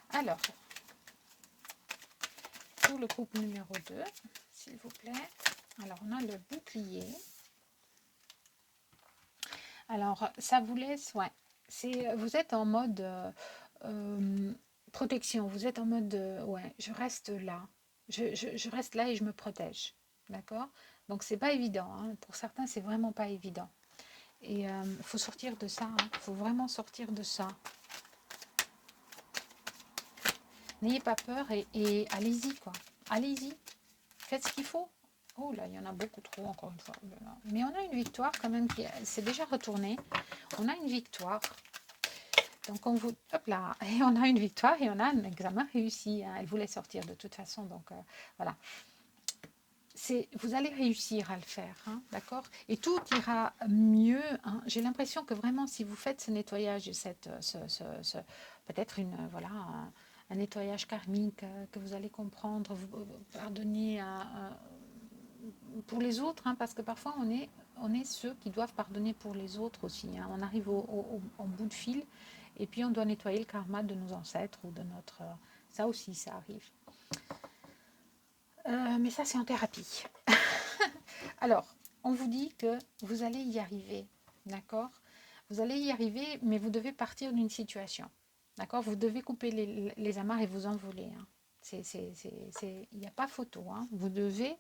Alors, pour le groupe numéro 2, s'il vous plaît. Alors, on a le bouclier. Alors, ça vous laisse, ouais. Vous êtes en mode protection. Vous êtes en mode, ouais, je reste là. Je reste là et je me protège. D'accord? Donc, c'est pas évident. Hein. Pour certains, c'est vraiment pas évident. Et il faut sortir de ça. Il faut vraiment sortir de ça. N'ayez pas peur et allez-y, quoi. Allez-y. Faites ce qu'il faut. Oh là, il y en a beaucoup trop, encore une fois. Mais on a une victoire quand même qui s'est déjà retournée. On a une victoire. Donc, on vous... Hop là. Et on a une victoire et on a un examen réussi. Hein. Elle voulait sortir de toute façon. Donc, voilà. Vous allez réussir à le faire. Hein, d'accord? Et tout ira mieux. Hein. J'ai l'impression que vraiment, si vous faites ce nettoyage, peut-être voilà, un nettoyage karmique que vous allez comprendre, vous pardonner pour les autres, hein, parce que parfois on est ceux qui doivent pardonner pour les autres aussi. Hein. On arrive au bout de fil et puis on doit nettoyer le karma de nos ancêtres ou de notre... ça aussi, ça arrive. Mais ça, c'est en thérapie. Alors, on vous dit que vous allez y arriver, d'accord? Vous allez y arriver, mais vous devez partir d'une situation, d'accord? Vous devez couper les amarres et vous envoler. Hein. Il n'y a pas photo, hein. Vous devez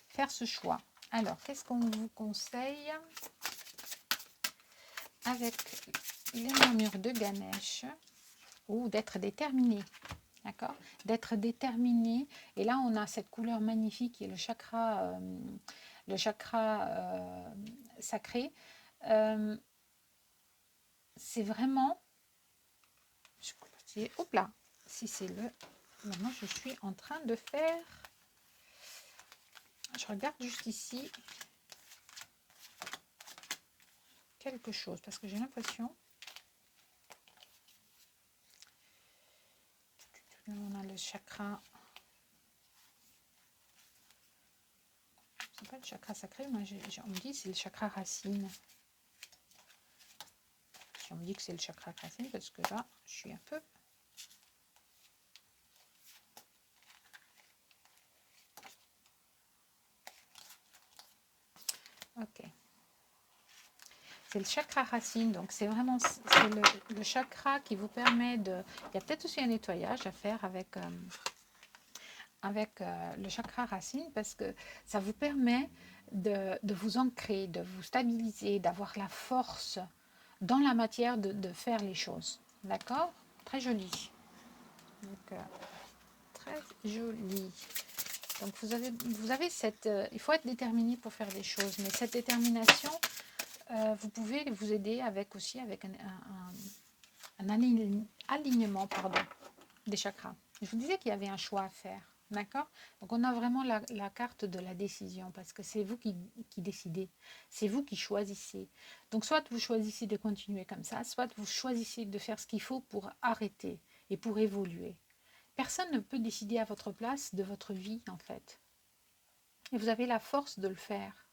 faire ce choix. Alors, qu'est-ce qu'on vous conseille avec les murmures de Ganesh ou d'être déterminé, d'accord? D'être déterminé. Et là, on a cette couleur magnifique qui est le chakra sacré. C'est vraiment... Hop là, si c'est le... Maintenant, je suis en train de faire... Je regarde juste ici quelque chose parce que j'ai l'impression... On a le chakra... C'est pas le chakra sacré, moi on me dit c'est le chakra racine. On me dit que c'est le chakra racine parce que là, je suis un peu... Ok. C'est le chakra racine, donc c'est vraiment le chakra qui vous permet de... Il y a peut-être aussi un nettoyage à faire avec le chakra racine parce que ça vous permet de vous ancrer, de vous stabiliser, d'avoir la force dans la matière de faire les choses. D'accord? Très joli. Donc, très joli. Donc vous avez cette... il faut être déterminé pour faire des choses, mais cette détermination, vous pouvez vous aider aussi avec un alignement des chakras. Je vous disais qu'il y avait un choix à faire. D'accord? Donc on a vraiment la carte de la décision parce que c'est vous qui décidez, c'est vous qui choisissez. Donc soit vous choisissez de continuer comme ça, soit vous choisissez de faire ce qu'il faut pour arrêter et pour évoluer. Personne ne peut décider à votre place de votre vie en fait. Et vous avez la force de le faire.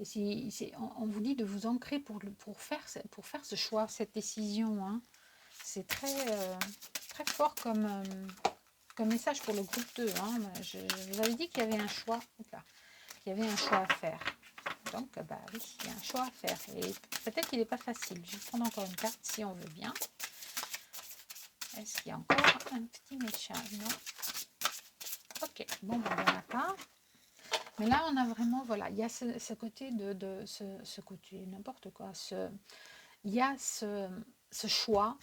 Et on vous dit de vous ancrer pour faire ce choix, cette décision. Hein. C'est très fort comme message pour le groupe 2. Hein. Je vous avais dit qu'il y avait un choix. Qu'il y avait un choix à faire. Donc, bah oui, il y a un choix à faire. Et peut-être qu'il n'est pas facile. Je vais prendre encore une carte si on veut bien. Est-ce qu'il y a encore un petit message? Non. Ok, bon, ben, on n'en a pas. Mais là, on a vraiment, voilà, il y a ce côté ce côté, n'importe quoi, il y a ce choix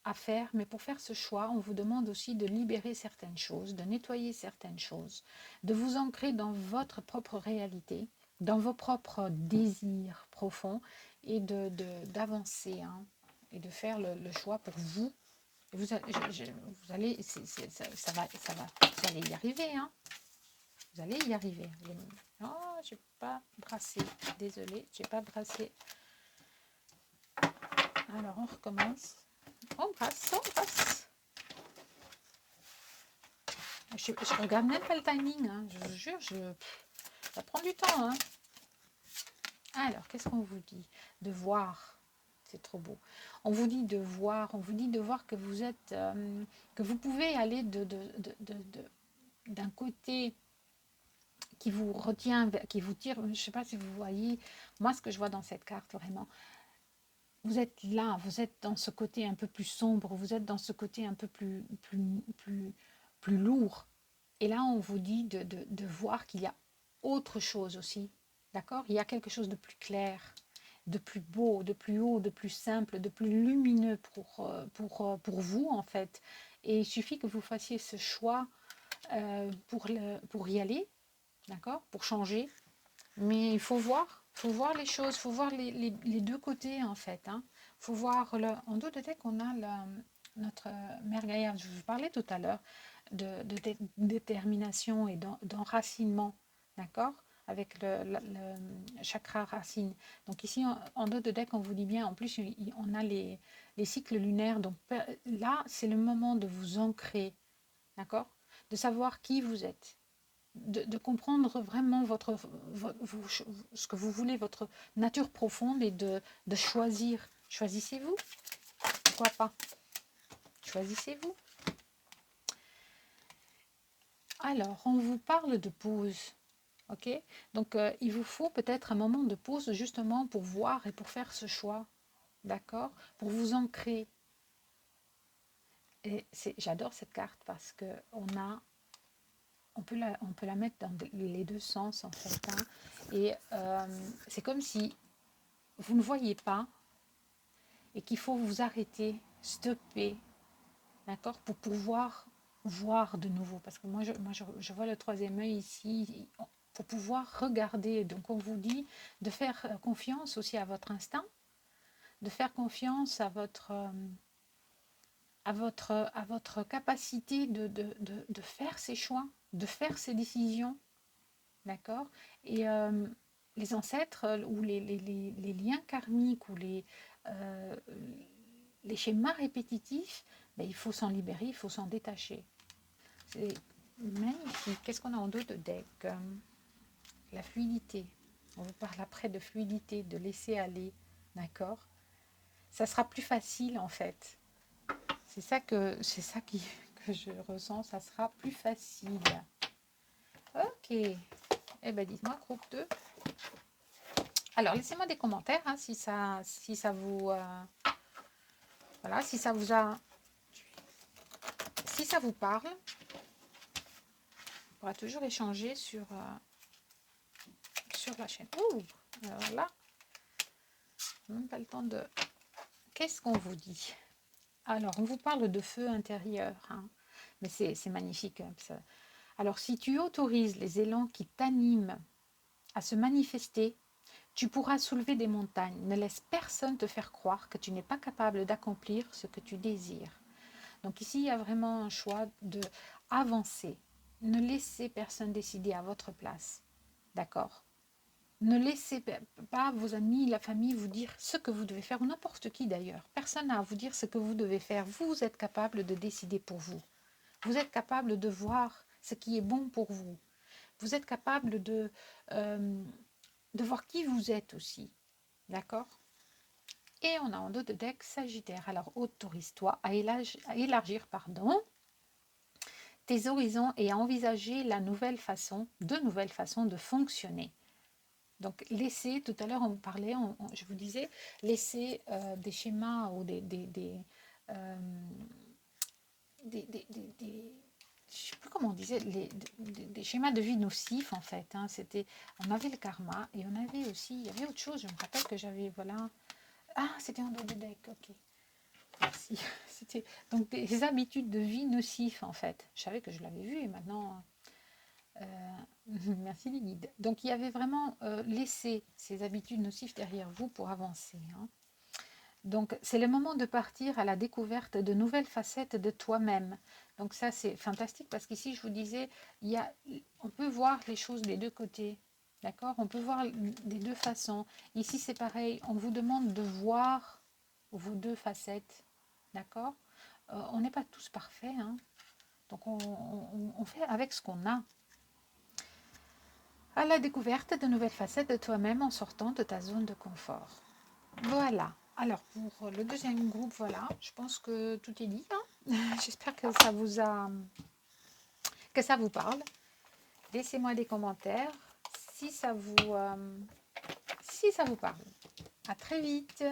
à faire, mais pour faire ce choix, on vous demande aussi de libérer certaines choses, de nettoyer certaines choses, de vous ancrer dans votre propre réalité, dans vos propres désirs profonds et d'avancer, hein, et de faire le choix pour vous. Et vous allez, vous allez y arriver, hein. Vous allez y arriver. Oh, j'ai pas brassé. Désolée, j'ai pas brassé. Alors, on recommence. On brasse, on brasse. Je regarde même pas le timing, hein. Je vous jure, ça prend du temps, hein. Alors, qu'est-ce qu'on vous dit? De voir. C'est trop beau. On vous dit de voir, que vous êtes, que vous pouvez aller d'un côté qui vous retient, qui vous tire. Je ne sais pas si vous voyez, moi ce que je vois dans cette carte vraiment, vous êtes là, vous êtes dans ce côté un peu plus sombre, vous êtes dans ce côté un peu plus lourd. Et là, on vous dit de voir qu'il y a autre chose aussi, d'accord? Il y a quelque chose de plus clair, de plus beau, de plus haut, de plus simple, de plus lumineux pour vous, en fait. Et il suffit que vous fassiez ce choix pour y aller, d'accord? Pour changer. Mais il faut voir les choses, il faut voir les deux côtés, en fait, hein. Il faut voir, en dos de deck, on a notre mère Gaïa. Je vous parlais tout à l'heure de détermination et d'enracinement, d'accord, avec le chakra racine. Donc ici, en dos de deck, on vous dit bien, en plus, on a les cycles lunaires. Donc là, c'est le moment de vous ancrer, d'accord, de savoir qui vous êtes, de comprendre vraiment ce que vous voulez, votre nature profonde, et de choisir. Choisissez-vous, pourquoi pas, choisissez-vous. Alors, on vous parle de pause, ok? Donc, il vous faut peut-être un moment de pause justement pour voir et pour faire ce choix, d'accord? Pour vous ancrer. Et j'adore cette carte parce que on peut la mettre dans les deux sens, en fait, hein. Et c'est comme si vous ne voyez pas et qu'il faut vous arrêter, stopper, d'accord, pour pouvoir voir de nouveau. Parce que moi, je vois le troisième œil ici, pour pouvoir regarder. Donc, on vous dit de faire confiance aussi à votre instinct, de faire confiance à votre capacité de faire ces choix, de faire ces décisions, d'accord. Et les ancêtres ou les liens karmiques ou les schémas répétitifs, ben, il faut s'en libérer, il faut s'en détacher. C'est magnifique. Qu'est-ce qu'on a en dos de deck? La fluidité. On vous parle après de fluidité, de laisser aller, d'accord. Ça sera plus facile, en fait. C'est ça que je ressens, ça sera plus facile. Ok. Eh bien, dites-moi, groupe 2. Alors, laissez-moi des commentaires, hein, si ça vous... voilà, si ça vous parle. On pourra toujours échanger sur la chaîne. Ouh, alors là, même pas le temps de... Qu'est-ce qu'on vous dit? Alors, on vous parle de feu intérieur, hein, mais c'est magnifique, hein, ça. Alors, si tu autorises les élans qui t'animent à se manifester, tu pourras soulever des montagnes. Ne laisse personne te faire croire que tu n'es pas capable d'accomplir ce que tu désires. Donc ici, il y a vraiment un choix de avancer. Ne laissez personne décider à votre place. D'accord? Ne laissez pas vos amis, la famille vous dire ce que vous devez faire, ou n'importe qui d'ailleurs. Personne n'a à vous dire ce que vous devez faire. Vous êtes capable de décider pour vous. Vous êtes capable de voir ce qui est bon pour vous. Vous êtes capable de voir qui vous êtes aussi. D'accord? Et on a en dos de deck Sagittaire. Alors autorise-toi à élargir, tes horizons et à envisager de nouvelles façons de fonctionner. Donc laissez, tout à l'heure on parlait, je vous disais, laissez des schémas ou je sais plus comment on disait, des schémas de vie nocifs, en fait, hein. On avait le karma et on avait aussi, il y avait autre chose, je me rappelle que j'avais, voilà. Ah, c'était en dos de deck, ok. Merci. C'était donc des habitudes de vie nocives en fait. Je savais que je l'avais vu et maintenant, merci les guides. Donc il y avait vraiment laissé ces habitudes nocives derrière vous pour avancer, hein. Donc c'est le moment de partir à la découverte de nouvelles facettes de toi-même. Donc ça c'est fantastique parce qu'ici je vous disais, on peut voir les choses des deux côtés. D'accord? On peut voir des deux façons. Ici c'est pareil, on vous demande de voir vos deux facettes. D'accord? On n'est pas tous parfaits, hein. Donc on fait avec ce qu'on a. À la découverte de nouvelles facettes de toi-même en sortant de ta zone de confort. Voilà. Alors pour le deuxième groupe, voilà, je pense que tout est dit, hein. J'espère que ça vous parle. Laissez-moi des commentaires si ça vous parle. À très vite.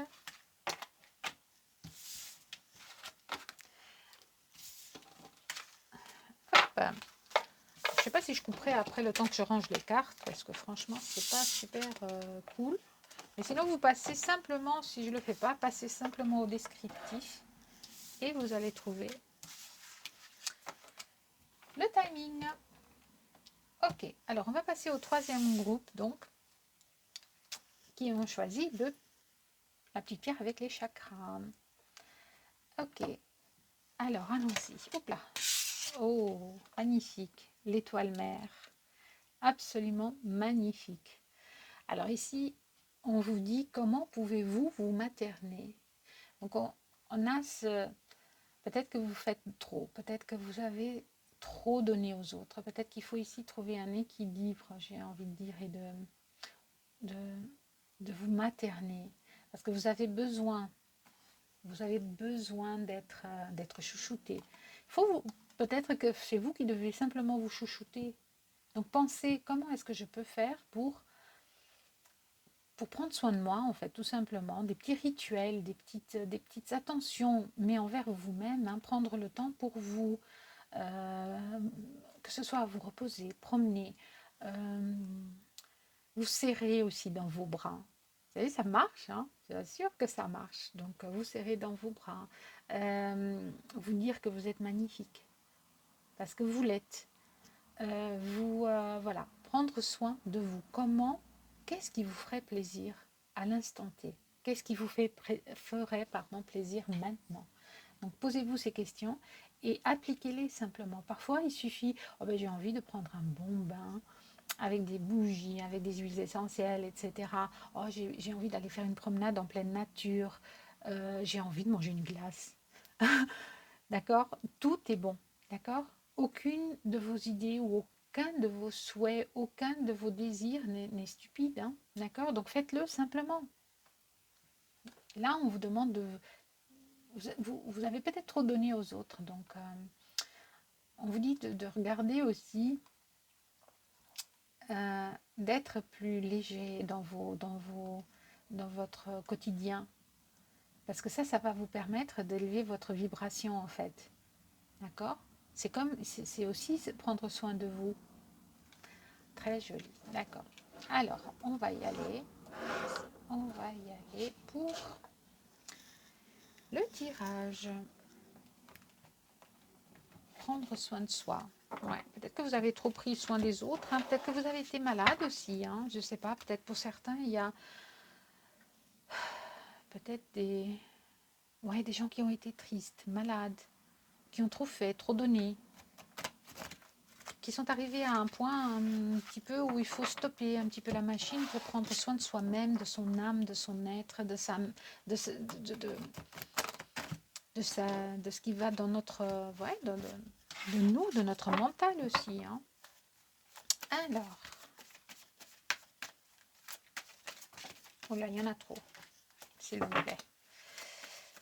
Hop. Je ne sais pas si je couperai après le temps que je range les cartes parce que franchement c'est pas super cool. Mais sinon vous passez simplement, si je ne le fais pas, passez simplement au descriptif et vous allez trouver le timing. Ok, alors on va passer au troisième groupe donc qui ont choisi la petite pierre avec les chakras. Ok, alors allons-y. Hop là. Oh, magnifique. L'étoile mère. Absolument magnifique. Alors ici, on vous dit comment pouvez-vous vous materner. Donc on a peut-être que vous faites trop, peut-être que vous avez trop donné aux autres, peut-être qu'il faut ici trouver un équilibre, j'ai envie de dire, et de, de vous materner. Parce que vous avez besoin d'être chouchouté. Peut-être que c'est vous qui devez simplement vous chouchouter. Donc pensez comment est-ce que je peux faire pour prendre soin de moi, en fait, tout simplement, des petits rituels, des petites attentions, mais envers vous-même, hein, prendre le temps pour vous, que ce soit vous reposer, promener, vous serrer aussi dans vos bras. Vous savez, ça marche, hein, je suis sûre que ça marche. Donc, vous serrer dans vos bras, vous dire que vous êtes magnifique, parce que vous l'êtes. Voilà, prendre soin de vous. Qu'est-ce qui vous ferait plaisir à l'instant T? Qu'est-ce qui vous ferait plaisir maintenant? Donc posez-vous ces questions et appliquez-les simplement. Parfois, il suffit, oh ben, j'ai envie de prendre un bon bain avec des bougies, avec des huiles essentielles, etc. Oh, j'ai envie d'aller faire une promenade en pleine nature. J'ai envie de manger une glace. D'accord? Tout est bon. D'accord? Aucune de vos idées ou aucun de vos souhaits, aucun de vos désirs n'est stupide. Hein? D'accord? Donc faites-le simplement. Là, on vous demande de... Vous avez peut-être trop donné aux autres. Donc, on vous dit de regarder aussi, d'être plus léger dans votre quotidien. Parce que ça va vous permettre d'élever votre vibration en fait. D'accord? C'est aussi prendre soin de vous. Très joli, d'accord. Alors, on va y aller. On va y aller pour le tirage. Prendre soin de soi. Ouais, peut-être que vous avez trop pris soin des autres. Hein. Peut-être que vous avez été malade aussi. Hein. Je ne sais pas. Peut-être pour certains, il y a peut-être des gens qui ont été tristes, malades, qui ont trop fait, trop donné, qui sont arrivés à un point un petit peu où il faut stopper un petit peu la machine pour prendre soin de soi-même, de son âme, de son être, de ce qui va dans notre, de nous, de notre mental aussi. Hein. Alors, oh là, il y en a trop, s'il vous plaît.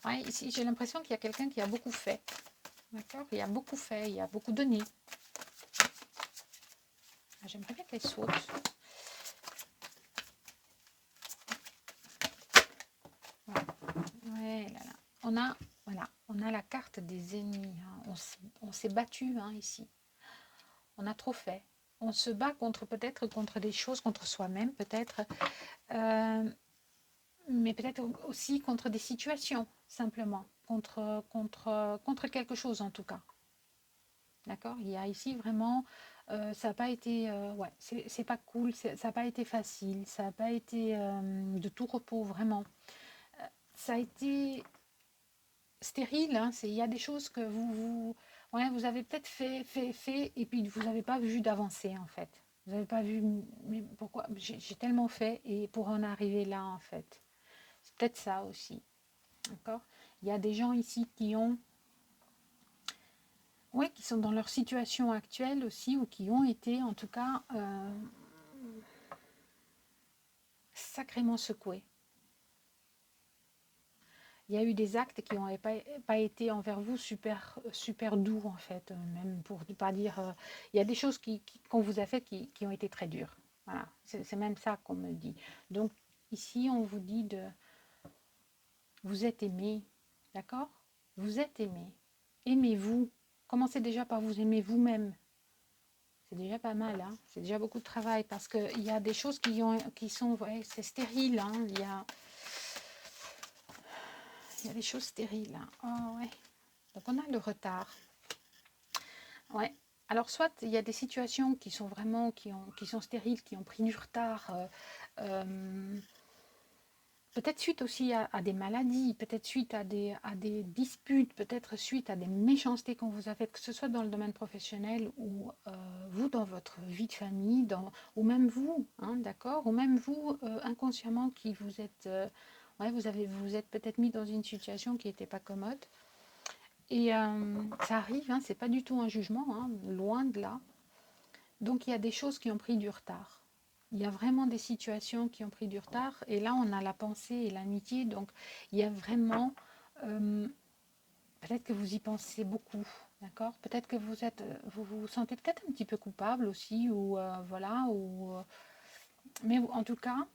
Ouais, ici, j'ai l'impression qu'il y a quelqu'un qui a beaucoup fait. D'accord? Il a beaucoup fait, il a beaucoup donné. Ah, j'aimerais bien qu'elle saute. Voilà. Ouais, là, là. On a la carte des ennemis. Hein. On s'est battu hein, ici. On a trop fait. On se bat peut-être contre des choses, contre soi-même peut-être. mais peut-être aussi contre des situations, simplement, contre quelque chose en tout cas. D'accord? Il y a ici vraiment, ça n'a pas été, ouais, c'est pas cool, ça n'a pas été facile, ça n'a pas été de tout repos, vraiment. Ça a été stérile, hein, il y a des choses que ouais, vous avez peut-être fait, et puis vous n'avez pas vu d'avancée en fait. Vous n'avez pas vu, mais pourquoi? J'ai tellement fait, et pour en arriver là en fait. C'est peut-être ça aussi, d'accord? Il y a des gens ici qui ont, ouais, qui sont dans leur situation actuelle aussi, ou qui ont été en tout cas sacrément secoués. Il y a eu des actes qui n'ont pas été envers vous super doux en fait, même pour ne pas dire, il y a des choses qu'on vous a faites qui ont été très dures. Voilà, c'est même ça qu'on me dit. Donc ici on vous dit de, vous êtes aimé, d'accord? Vous êtes aimé. Aimez-vous. Commencez déjà par vous aimer vous-même. C'est déjà pas mal, hein? C'est déjà beaucoup de travail, parce qu'il y a des choses qui sont, ouais, c'est stérile, hein? Il y a des choses stériles, hein? Oh, ouais. Donc on a le retard. Ouais. Alors soit il y a des situations qui sont vraiment, qui sont stériles, qui ont pris du retard, euh, peut-être suite aussi à des maladies, peut-être suite à des disputes, peut-être suite à des méchancetés qu'on vous a faites, que ce soit dans le domaine professionnel, ou vous dans votre vie de famille, ou même vous, hein, d'accord, ou même vous inconsciemment, qui vous êtes, ouais, vous êtes peut-être mis dans une situation qui n'était pas commode. Et ça arrive, hein, c'est pas du tout un jugement, hein, loin de là. Donc il y a des choses qui ont pris du retard. Il y a vraiment des situations qui ont pris du retard. Et là, on a la pensée et l'amitié. Donc il y a vraiment, euh, peut-être que vous y pensez beaucoup, d'accord? Peut-être que vous vous sentez peut-être un petit peu coupable aussi, ou voilà, mais en tout cas,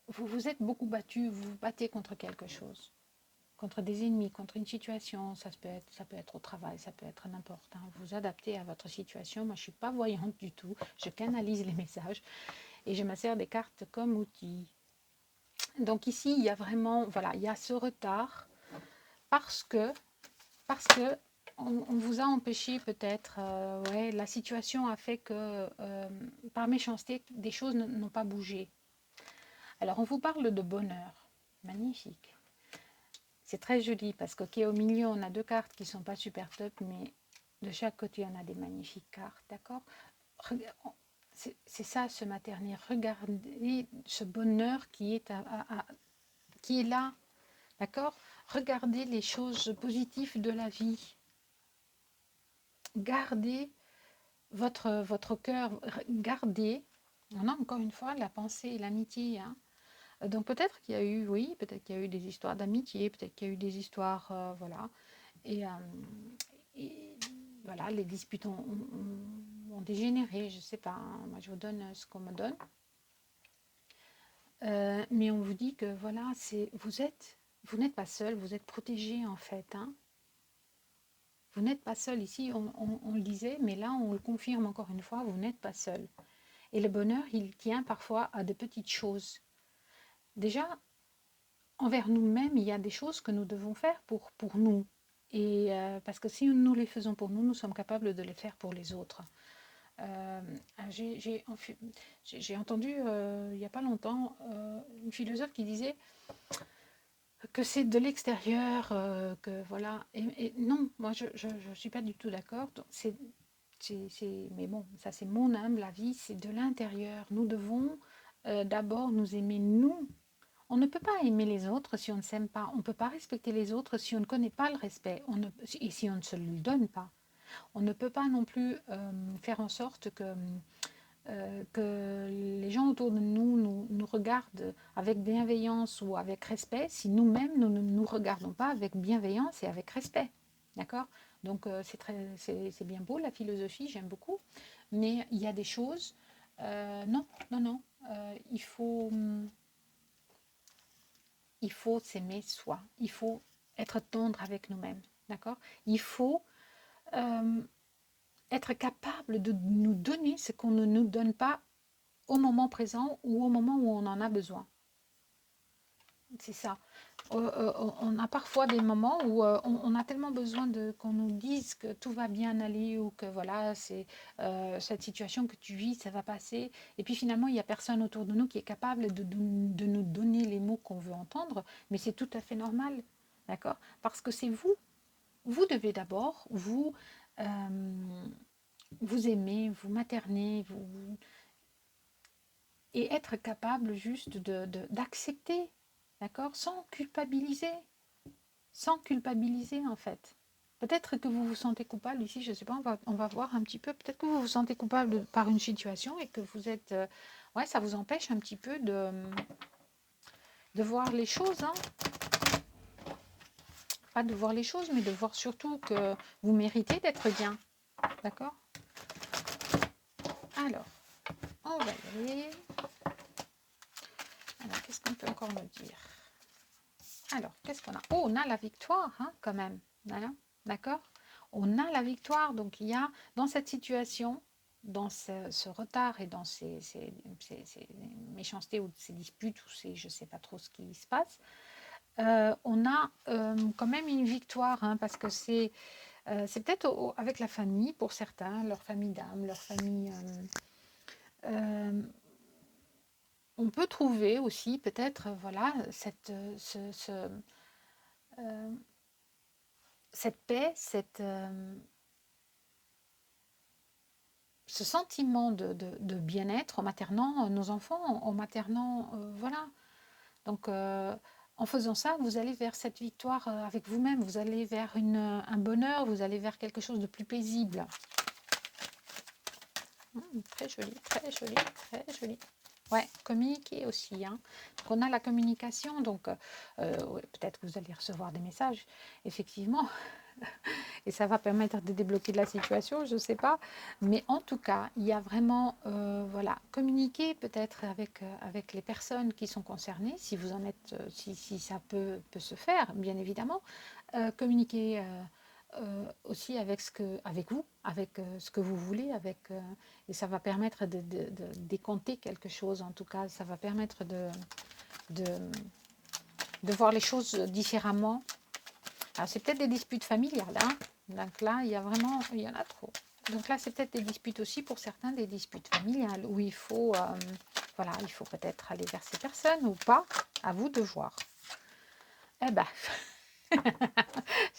vous vous êtes beaucoup battu, vous vous battez contre quelque chose. Contre des ennemis, contre une situation, ça peut être au travail, ça peut être n'importe. Hein. Vous vous adaptez à votre situation. Moi, je ne suis pas voyante du tout. Je canalise les messages et je me sers des cartes comme outil. Donc ici, il y a vraiment, voilà, il y a ce retard parce que, on vous a empêché peut-être, ouais, la situation a fait que, par méchanceté, des choses n'ont pas bougé. Alors, on vous parle de bonheur. Magnifique. C'est très joli parce qu'au milieu, on a deux cartes qui ne sont pas super top, mais de chaque côté, on a des magnifiques cartes, d'accord? C'est ça, ce maternel. Regardez ce bonheur qui est là, d'accord? Regardez les choses positives de la vie. Gardez votre cœur, gardez, on a encore une fois la pensée et l'amitié, hein. Donc peut-être qu'il y a eu, oui, peut-être qu'il y a eu des histoires d'amitié, peut-être qu'il y a eu des histoires, voilà. Et, et voilà, les disputes ont dégénéré, je ne sais pas, hein. Moi je vous donne ce qu'on me donne. Mais on vous dit que voilà, vous n'êtes pas seul, vous êtes protégé en fait, hein. Vous n'êtes pas seul ici, on le disait, mais là on le confirme encore une fois, vous n'êtes pas seul. Et le bonheur, il tient parfois à de petites choses. Déjà, envers nous-mêmes, il y a des choses que nous devons faire pour nous. Et parce que si nous les faisons pour nous, nous sommes capables de les faire pour les autres. Euh, j'ai entendu il n'y a pas longtemps une philosophe qui disait que c'est de l'extérieur, que voilà. Et non, moi je ne suis pas du tout d'accord. Mais bon, ça c'est mon humble avis, c'est de l'intérieur. Nous devons d'abord nous aimer nous. On ne peut pas aimer les autres si on ne s'aime pas. On ne peut pas respecter les autres si on ne connaît pas le respect, et si on ne se le donne pas. On ne peut pas non plus faire en sorte que les gens autour de nous regardent avec bienveillance ou avec respect si nous-mêmes nous ne nous regardons pas avec bienveillance et avec respect. D'accord? Donc c'est bien beau la philosophie, j'aime beaucoup, mais il y a des choses, non, non, non, il faut s'aimer soi, il faut être tendre avec nous-mêmes, d'accord? Il faut euh, être capable de nous donner ce qu'on ne nous donne pas au moment présent ou au moment où on en a besoin. c'est ça. On a parfois des moments où on a tellement besoin qu'on nous dise que tout va bien aller ou que voilà, c'est cette situation que tu vis, ça va passer. Et puis finalement, il n'y a personne autour de nous qui est capable de nous donner les mots qu'on veut entendre, mais c'est tout à fait normal, d'accord? Parce que c'est vous. Vous devez d'abord vous aimer, vous materner, et être capable juste d'accepter, d'accord? Sans culpabiliser en fait. Peut-être que vous vous sentez coupable ici, je ne sais pas, on va voir un petit peu. Peut-être que vous vous sentez coupable par une situation et que vous êtes... ouais, ça vous empêche un petit peu de voir les choses, hein. Pas de voir les choses, mais de voir surtout que vous méritez d'être bien, d'accord? Alors, on va y aller. Alors, qu'est-ce qu'on peut encore me dire? Alors, qu'est-ce qu'on a? Oh, on a la victoire, hein, quand même. Voilà, d'accord? On a la victoire. Donc, il y a dans cette situation, dans ce retard et dans ces méchancetés ou ces disputes ou je ne sais pas trop ce qui se passe, on a quand même une victoire, hein, parce que c'est peut-être avec la famille pour certains, leur famille d'âme, leur famille... on peut trouver aussi peut-être voilà cette paix, ce sentiment de bien-être en maternant nos enfants, en maternant, voilà. Donc, en faisant ça, vous allez vers cette victoire avec vous-même, vous allez vers un bonheur, vous allez vers quelque chose de plus paisible. Très joli, très joli, très joli. Ouais, communiquer aussi, hein. Donc, on a la communication, donc ouais, peut-être que vous allez recevoir des messages, effectivement, et ça va permettre de débloquer de la situation, je ne sais pas. Mais en tout cas, il y a vraiment, voilà, communiquer peut-être avec les personnes qui sont concernées, si vous en êtes, si ça peut se faire, bien évidemment. Communiquer aussi avec vous, avec ce que vous voulez, et ça va permettre de décompter quelque chose. En tout cas, ça va permettre de, de voir les choses différemment. Alors, c'est peut-être des disputes familiales, hein. Donc là, il y en a trop. Donc là, c'est peut-être des disputes aussi pour certains, des disputes familiales, où il faut, voilà, il faut peut-être aller vers ces personnes ou pas, à vous de voir. Eh ben,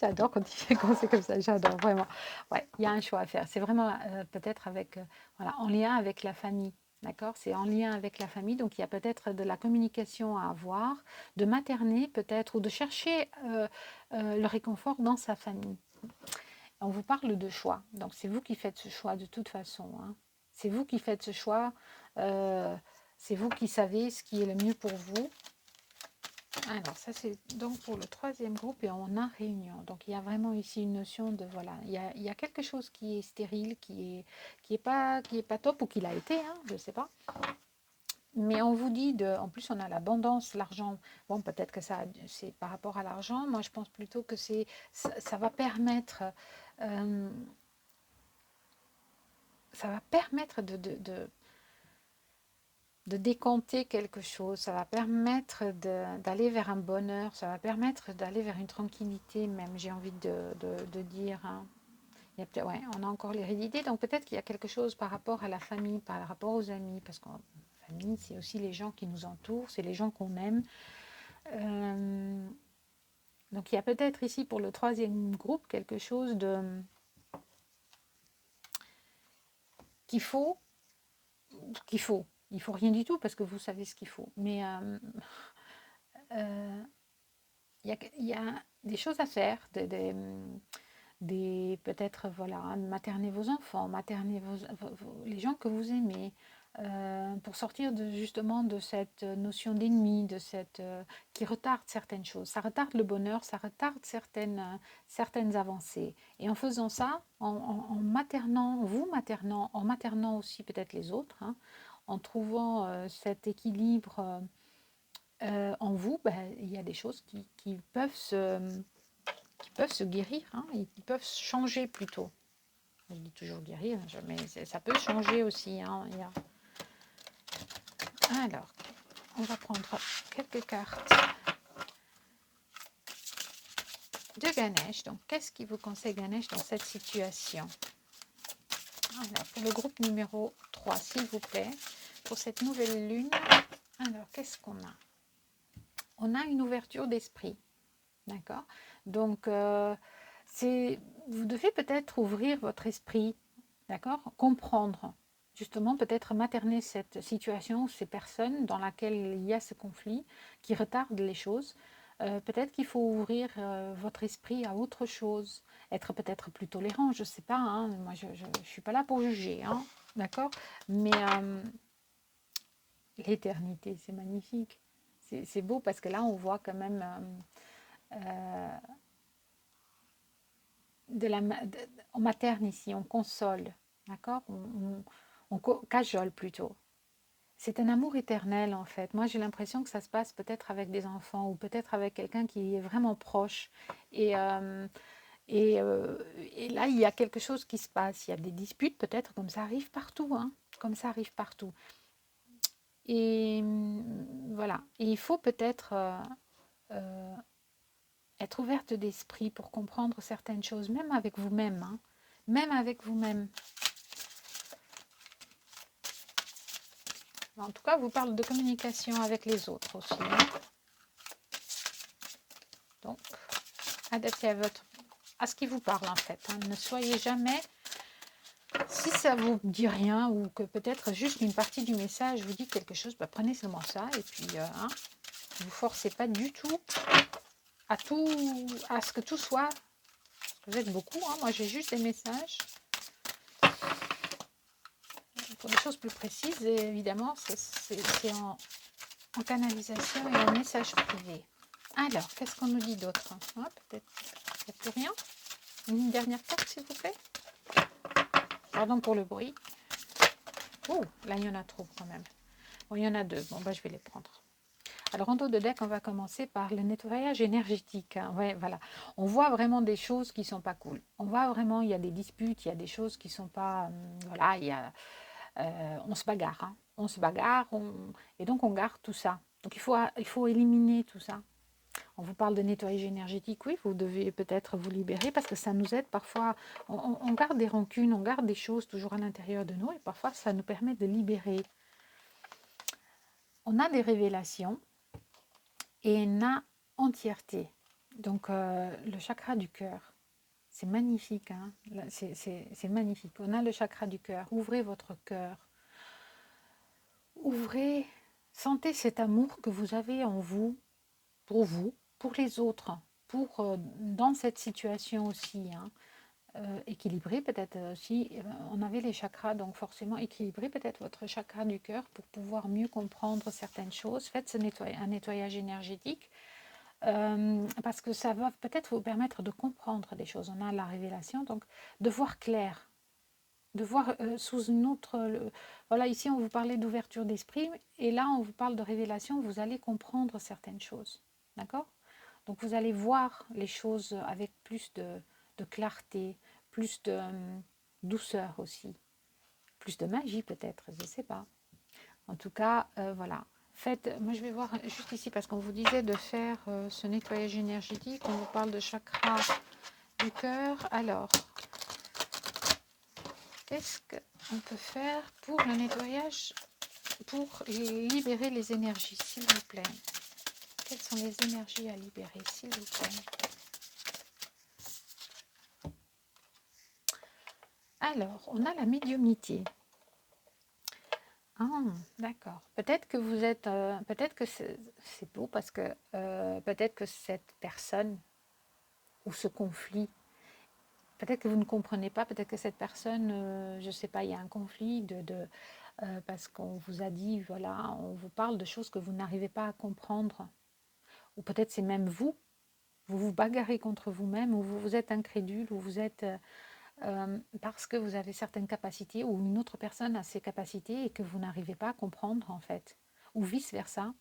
j'adore quand c'est comme ça, j'adore vraiment. Ouais, il y a un choix à faire. C'est vraiment peut-être avec, voilà, en lien avec la famille. D'accord? C'est en lien avec la famille, donc il y a peut-être de la communication à avoir, de materner peut-être, ou de chercher le réconfort dans sa famille. On vous parle de choix, donc c'est vous qui faites ce choix de toute façon, hein. C'est vous qui faites ce choix, c'est vous qui savez ce qui est le mieux pour vous. Alors, ça, c'est donc pour le troisième groupe et on a réunion. Donc, il y a vraiment ici une notion de, voilà, il y a quelque chose qui est stérile, qui est pas top ou qui l'a été, hein, je ne sais pas. Mais on vous dit, en plus, on a l'abondance, l'argent. Bon, peut-être que ça, c'est par rapport à l'argent. Moi, je pense plutôt que ça va permettre, euh, de décompter quelque chose, ça va permettre d'aller vers un bonheur, ça va permettre d'aller vers une tranquillité même, j'ai envie de dire, hein. Ouais, on a encore l'hérédité, donc peut-être qu'il y a quelque chose par rapport à la famille, par rapport aux amis, parce que la famille, c'est aussi les gens qui nous entourent, c'est les gens qu'on aime. Donc il y a peut-être ici pour le troisième groupe quelque chose qu'il faut, qu'il faut. Il faut rien du tout parce que vous savez ce qu'il faut. Mais il y a des choses à faire, peut-être voilà, materner vos enfants, materner les gens que vous aimez, pour sortir justement de cette notion d'ennemi, qui retarde certaines choses. Ça retarde le bonheur, ça retarde certaines avancées. Et en faisant ça, en maternant, en maternant aussi peut-être les autres, hein, en trouvant cet équilibre en vous, ben, il y a des choses qui peuvent se guérir, hein, et qui peuvent changer plutôt. Je dis toujours guérir, mais ça peut changer aussi, hein. Alors, on va prendre quelques cartes de Ganesh. Donc, qu'est-ce qui vous conseille Ganesh dans cette situation? Alors, pour le groupe numéro 3, s'il vous plaît, pour cette nouvelle lune, alors, qu'est-ce qu'on a? On a une ouverture d'esprit, d'accord? Donc, vous devez peut-être ouvrir votre esprit, d'accord? Comprendre, justement, peut-être materner cette situation, ces personnes dans laquelle il y a ce conflit qui retardent les choses. Peut-être qu'il faut ouvrir votre esprit à autre chose, être peut-être plus tolérant, je ne sais pas, hein, moi je ne suis pas là pour juger, hein, d'accord? Mais l'éternité, c'est magnifique, c'est beau parce que là on voit quand même on materne ici, on console, d'accord? On cajole plutôt. C'est un amour éternel en fait. Moi j'ai l'impression que ça se passe peut-être avec des enfants ou peut-être avec quelqu'un qui est vraiment proche. Et, euh, et là il y a quelque chose qui se passe. Il y a des disputes peut-être comme ça arrive partout. Hein, comme ça arrive partout. Et voilà. Et il faut peut-être euh, être ouverte d'esprit pour comprendre certaines choses, même avec vous-même. Hein, même avec vous-même. En tout cas, vous parle de communication avec les autres aussi. Hein. Donc, adaptez à ce qui vous parle en fait. Hein. Ne soyez jamais, si ça vous dit rien ou que peut-être juste une partie du message vous dit quelque chose, bah, prenez seulement ça et puis hein, ne vous forcez pas du tout à ce que tout soit. Vous êtes beaucoup, hein. Moi j'ai juste des messages. Pour des choses plus précises, et évidemment, c'est en canalisation et en message privé. Alors, qu'est-ce qu'on nous dit d'autre? Ah, peut-être qu'il n'y a plus rien. Une dernière carte, s'il vous plaît. Pardon pour le bruit. Oh, là, il y en a trop quand même. Bon, il y en a deux. Bon, bah, je vais les prendre. Alors, en dos de deck, on va commencer par le nettoyage énergétique. Hein. Ouais, voilà. On voit vraiment des choses qui ne sont pas cool. On voit vraiment, il y a des disputes, il y a des choses qui ne sont pas... voilà, on se bagarre. Hein. On se bagarre, et donc on garde tout ça. Donc, il faut éliminer tout ça. On vous parle de nettoyage énergétique, oui, vous devez peut-être vous libérer parce que ça nous aide parfois. On garde des rancunes, on garde des choses toujours à l'intérieur de nous et parfois ça nous permet de libérer. On a des révélations et on a entièreté. Donc le chakra du cœur, c'est magnifique, hein. C'est magnifique. On a le chakra du cœur. Ouvrez votre cœur. Ouvrez, sentez cet amour que vous avez en vous, pour les autres, dans cette situation aussi. Hein. Équilibrer peut-être aussi, on avait les chakras, donc forcément équilibrer peut-être votre chakra du cœur pour pouvoir mieux comprendre certaines choses. Faites un nettoyage énergétique parce que ça va peut-être vous permettre de comprendre des choses. On a la révélation, donc de voir clair, de voir sous une autre... voilà, ici on vous parlait d'ouverture d'esprit et là on vous parle de révélation, vous allez comprendre certaines choses. D'accord ? Donc vous allez voir les choses avec plus de clarté, plus de douceur aussi, plus de magie peut-être, je ne sais pas. En tout cas, voilà. Faites, moi je vais voir juste ici parce qu'on vous disait de faire ce nettoyage énergétique, on vous parle de chakra du cœur. Alors, qu'est-ce qu'on peut faire pour le nettoyage, pour libérer les énergies, s'il vous plaît? Quelles sont les énergies à libérer, s'il vous plaît? Alors, on a la médiumnité. Ah, d'accord. Peut-être que vous êtes, peut-être que c'est beau parce que peut-être que cette personne ou ce conflit, peut-être que vous ne comprenez pas, peut-être que cette personne, je ne sais pas, il y a un conflit parce qu'on vous a dit, voilà, on vous parle de choses que vous n'arrivez pas à comprendre. Ou peut-être c'est même vous vous bagarrez contre vous-même, ou vous êtes incrédule, ou vous êtes... parce que vous avez certaines capacités ou une autre personne a ces capacités et que vous n'arrivez pas à comprendre en fait, ou vice-versa,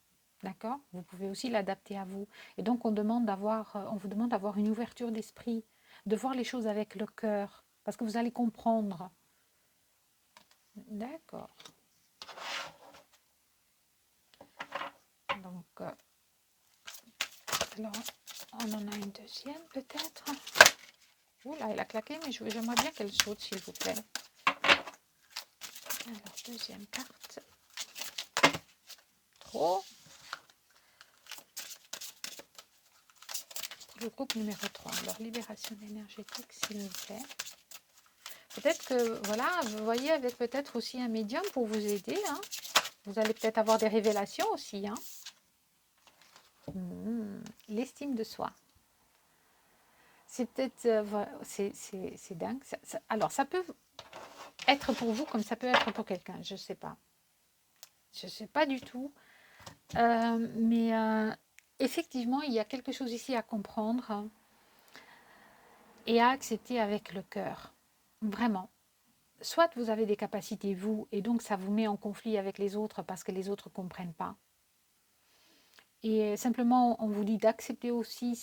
d'accord? Vous pouvez aussi l'adapter à vous. Et donc on vous demande d'avoir une ouverture d'esprit, de voir les choses avec le cœur, parce que vous allez comprendre. D'accord. Donc, alors, On en a une deuxième peut-être. Oula, elle a claqué, mais j'aimerais bien qu'elle saute, s'il vous plaît. Alors, deuxième carte. Trop. Le groupe numéro 3. Alors, libération énergétique, s'il vous plaît. Peut-être que, voilà, vous voyez, avec peut-être aussi un médium pour vous aider. Hein. Vous allez peut-être avoir des révélations aussi. Hein. L'estime de soi. C'est peut-être... voilà, c'est dingue. Alors, ça peut être pour vous comme ça peut être pour quelqu'un. Je ne sais pas. Je ne sais pas du tout. Mais effectivement, il y a quelque chose ici à comprendre et à accepter avec le cœur. Vraiment. Soit vous avez des capacités, vous, et donc ça vous met en conflit avec les autres parce que les autres ne comprennent pas. Et simplement, on vous dit d'accepter aussi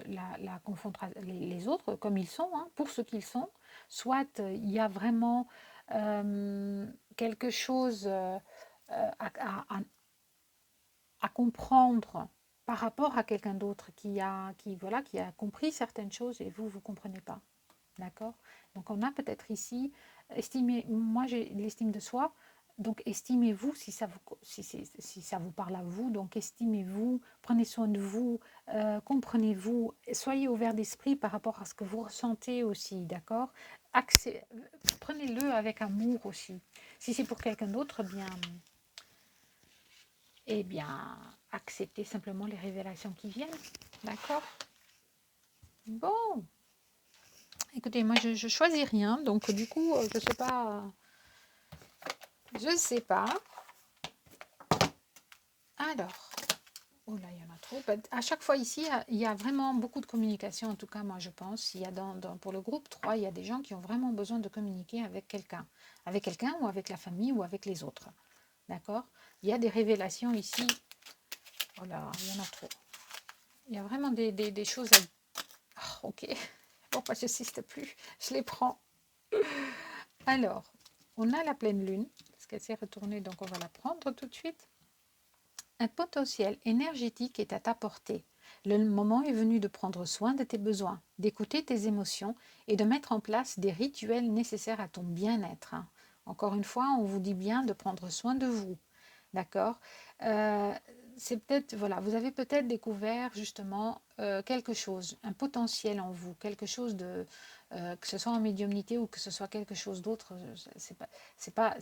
la confrontation, les autres comme ils sont, hein, pour ce qu'ils sont. Soit il y a vraiment quelque chose à comprendre par rapport à quelqu'un d'autre qui a compris certaines choses et vous ne comprenez pas. D'accord? Donc on a peut-être ici, moi j'ai l'estime de soi, donc estimez-vous si ça vous parle à vous, donc estimez-vous, prenez soin de vous, comprenez-vous, soyez ouvert d'esprit par rapport à ce que vous ressentez aussi, d'accord? Prenez-le avec amour aussi. Si c'est pour quelqu'un d'autre, eh bien, acceptez simplement les révélations qui viennent, d'accord? Bon, écoutez, moi je choisis rien, donc du coup, je sais pas. Je sais pas. Alors, oh là, il y en a trop. À chaque fois ici, il y a vraiment beaucoup de communication, en tout cas, moi je pense. Il y a pour le groupe 3, il y a des gens qui ont vraiment besoin de communiquer avec quelqu'un. Avec quelqu'un ou avec la famille ou avec les autres. D'accord? Il y a des révélations ici. Oh là, il y en a trop. Il y a vraiment des choses à... Oh, ok. Bon, bah, je n'insiste plus. Je les prends. Alors, on a la pleine lune. Parce qu'elle s'est retournée, donc on va la prendre tout de suite. Un potentiel énergétique est à ta portée. Le moment est venu de prendre soin de tes besoins, d'écouter tes émotions et de mettre en place des rituels nécessaires à ton bien-être. Encore une fois, on vous dit bien de prendre soin de vous. D'accord. C'est peut-être, voilà, vous avez peut-être découvert justement quelque chose, un potentiel en vous, quelque chose de, que ce soit en médiumnité ou que ce soit quelque chose d'autre, c'est pas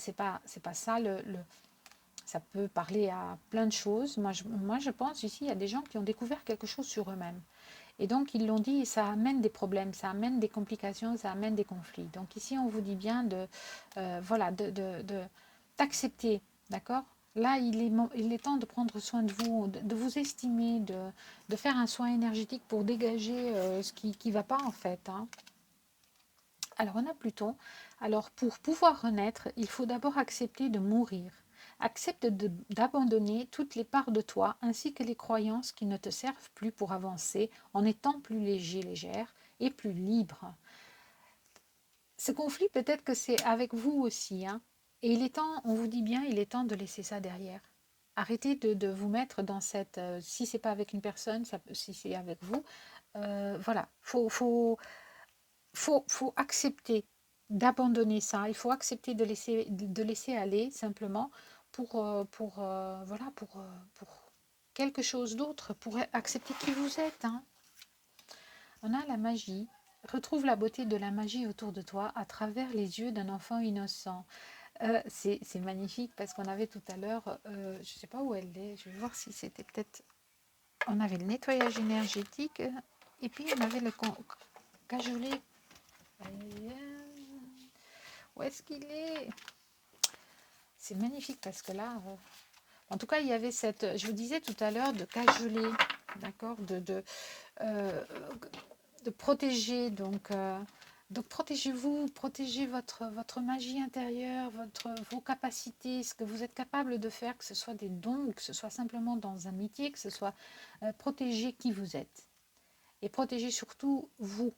ça ça peut parler à plein de choses. Moi, je pense ici, il y a des gens qui ont découvert quelque chose sur eux-mêmes. Et donc, ils l'ont dit, et ça amène des problèmes, ça amène des complications, ça amène des conflits. Donc ici, on vous dit bien d'accepter, d'accord? Là, il est temps de prendre soin de vous, de vous estimer, de faire un soin énergétique pour dégager ce qui ne va pas en fait. Hein. Alors, on a Pluton. Alors, pour pouvoir renaître, il faut d'abord accepter de mourir. Accepte d'abandonner toutes les parts de toi ainsi que les croyances qui ne te servent plus pour avancer en étant plus léger, légère et plus libre. Ce conflit, peut-être que c'est avec vous aussi. Hein, et il est temps, on vous dit bien, il est temps de laisser ça derrière. Arrêtez de vous mettre dans cette... si c'est pas avec une personne, si c'est avec vous, voilà. Faut accepter d'abandonner ça. Il faut accepter de laisser aller simplement pour quelque chose d'autre, pour accepter qui vous êtes. Hein. On a la magie. Retrouve la beauté de la magie autour de toi à travers les yeux d'un enfant innocent. C'est magnifique parce qu'on avait tout à l'heure, je ne sais pas où elle est, je vais voir si c'était peut-être... On avait le nettoyage énergétique et puis on avait le cajolet. Où est-ce qu'il est? C'est magnifique parce que là, en tout cas, il y avait je vous disais tout à l'heure, de cajoler, d'accord, de protéger. Donc protégez-vous, protégez votre magie intérieure, vos capacités, ce que vous êtes capable de faire, que ce soit des dons, que ce soit simplement dans un métier, que ce soit protéger qui vous êtes. Et protégez surtout vous.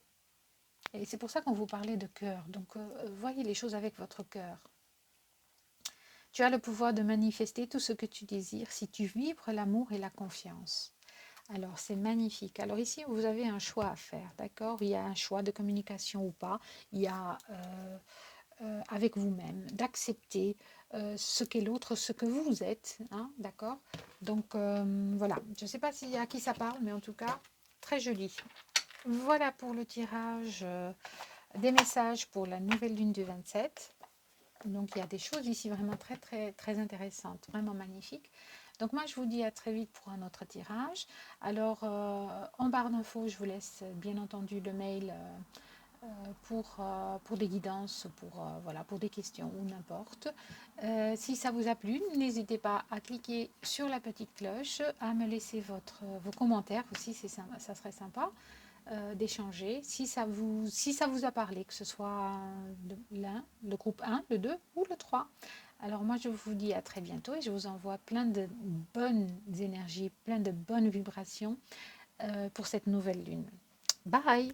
Et c'est pour ça qu'on vous parlait de cœur. Donc voyez les choses avec votre cœur. Tu as le pouvoir de manifester tout ce que tu désires si tu vibres l'amour et la confiance. Alors, c'est magnifique. Alors ici, vous avez un choix à faire, d'accord? Il y a un choix de communication ou pas. Il y a avec vous-même, d'accepter ce qu'est l'autre, ce que vous êtes, hein, d'accord? Donc voilà, je ne sais pas si, à qui ça parle, mais en tout cas, très joli. Voilà pour le tirage des messages pour la nouvelle lune du 27. Donc il y a des choses ici vraiment très très très intéressantes, vraiment magnifiques. Donc moi je vous dis à très vite pour un autre tirage. Alors en barre d'infos, je vous laisse bien entendu le mail pour des guidances, voilà, pour des questions ou n'importe. Si ça vous a plu, n'hésitez pas à cliquer sur la petite cloche, à me laisser vos commentaires aussi, ça serait sympa d'échanger. Si ça vous a parlé, que ce soit le groupe 1, le 2 ou le 3. Alors moi je vous dis à très bientôt et je vous envoie plein de bonnes énergies, plein de bonnes vibrations pour cette nouvelle lune. Bye!